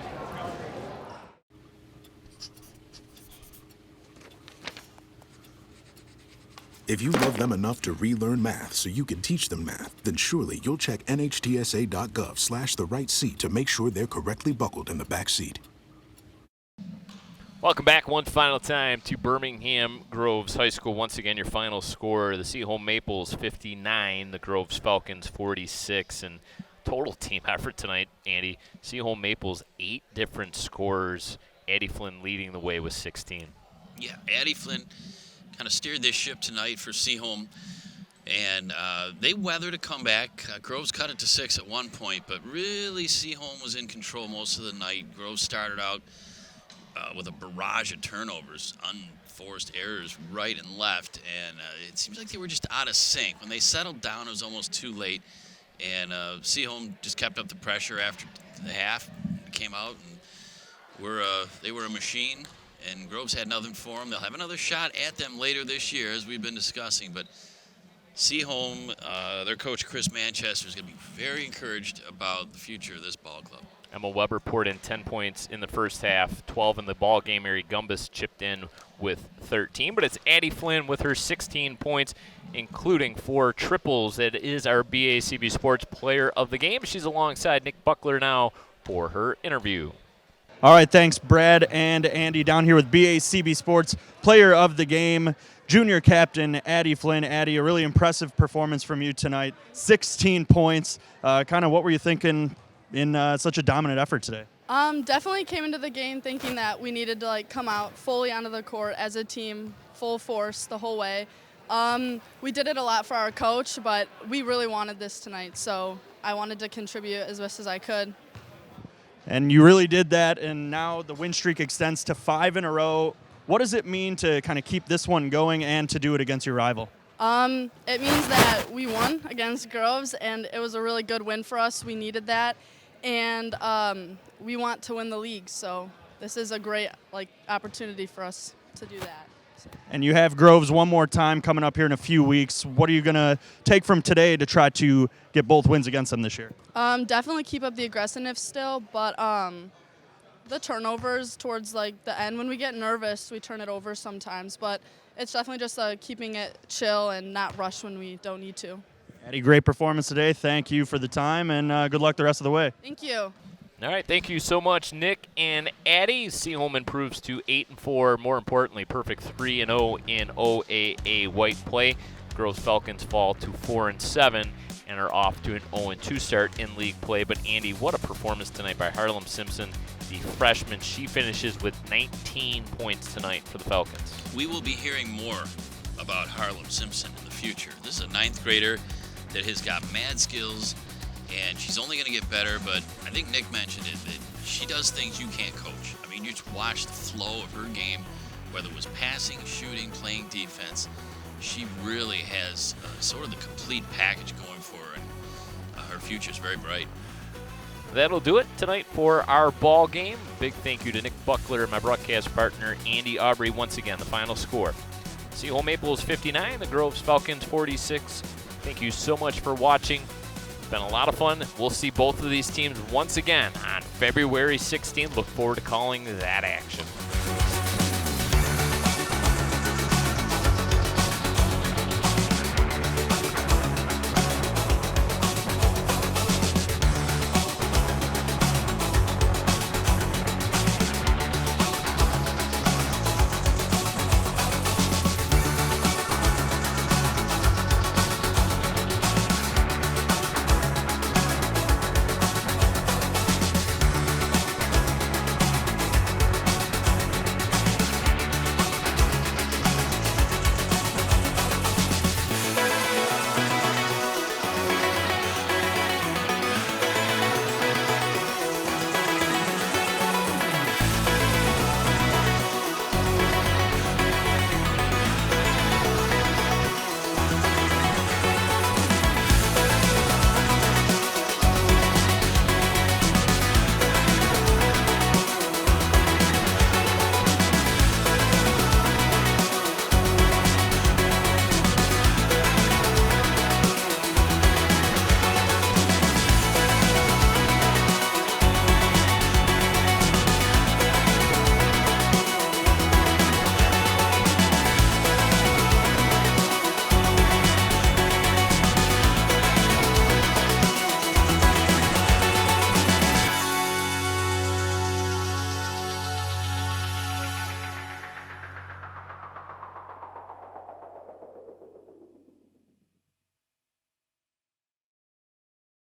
If you love them enough to relearn math so you can teach them math, then surely you'll check nhtsa.gov/the right seat to make sure they're correctly buckled in the back seat. Welcome back one final time to Birmingham Groves High School. Once again, your final score, the Seaholm Maples 59, the Groves Falcons 46, and total team effort tonight, Andy. Seaholm Maples, 8 different scorers. Addie Flynn leading the way with 16. Yeah, Addie Flynn kind of steered this ship tonight for Seaholm, and they weathered a comeback. Groves cut it to 6 at one point, but really Seaholm was in control most of the night. Groves started out with a barrage of turnovers, unforced errors right and left, and it seems like they were just out of sync. When they settled down, it was almost too late, and Seaholm just kept up the pressure after the half, came out, and they were a machine, and Groves had nothing for them. They'll have another shot at them later this year, as we've been discussing, but Seaholm, their coach Chris Manchester, is going to be very encouraged about the future of this ball club. Emma Weber poured in 10 points in the first half, 12 in the ball game. Mary Gumbus chipped in with 13, but it's Addie Flynn with her 16 points, including 4 triples. That is our BACB Sports Player of the Game. She's alongside Nick Buckler now for her interview. All right, thanks, Brad and Andy. Down here with BACB Sports Player of the Game, junior captain Addie Flynn. Addie, a really impressive performance from you tonight. 16 points. Kind of what were you thinking in such a dominant effort today? Definitely came into the game thinking that we needed to come out fully onto the court as a team, full force the whole way. We did it a lot for our coach, but we really wanted this tonight, so I wanted to contribute as best as I could. And you really did that, and now the win streak extends to 5 in a row. What does it mean to kind of keep this one going and to do it against your rival? It means that we won against Groves, and it was a really good win for us. We needed that, and we want to win the league, so this is a great opportunity for us to do that. And you have Groves one more time coming up here in a few weeks. What are you going to take from today to try to get both wins against them this year? Definitely keep up the aggressiveness still, but the turnovers towards like the end. When we get nervous, we turn it over sometimes, but it's definitely just keeping it chill and not rush when we don't need to. Addie, great performance today. Thank you for the time, and good luck the rest of the way. Thank you. All right, thank you so much, Nick and Addie. Seaholm improves to 8-4. More importantly, perfect 3-0 in OAA white play. Groves Falcons fall to 4-7 and are off to an 0-2 start in league play. But Andy, what a performance tonight by Harlem Simpson, the freshman. She finishes with 19 points tonight for the Falcons. We will be hearing more about Harlem Simpson in the future. This is a 9th grader that has got mad skills, and she's only going to get better, but I think Nick mentioned it, that she does things you can't coach. I mean, you just watch the flow of her game, whether it was passing, shooting, playing defense. She really has sort of the complete package going for her, and her future is very bright. That'll do it tonight for our ball game. Big thank you to Nick Buckler and my broadcast partner, Andy Aubrey. Once again, the final score: Seaholm Maples 59, the Groves Falcons 46. Thank you so much for watching. It's been a lot of fun. We'll see both of these teams once again on February 16th. Look forward to calling that action.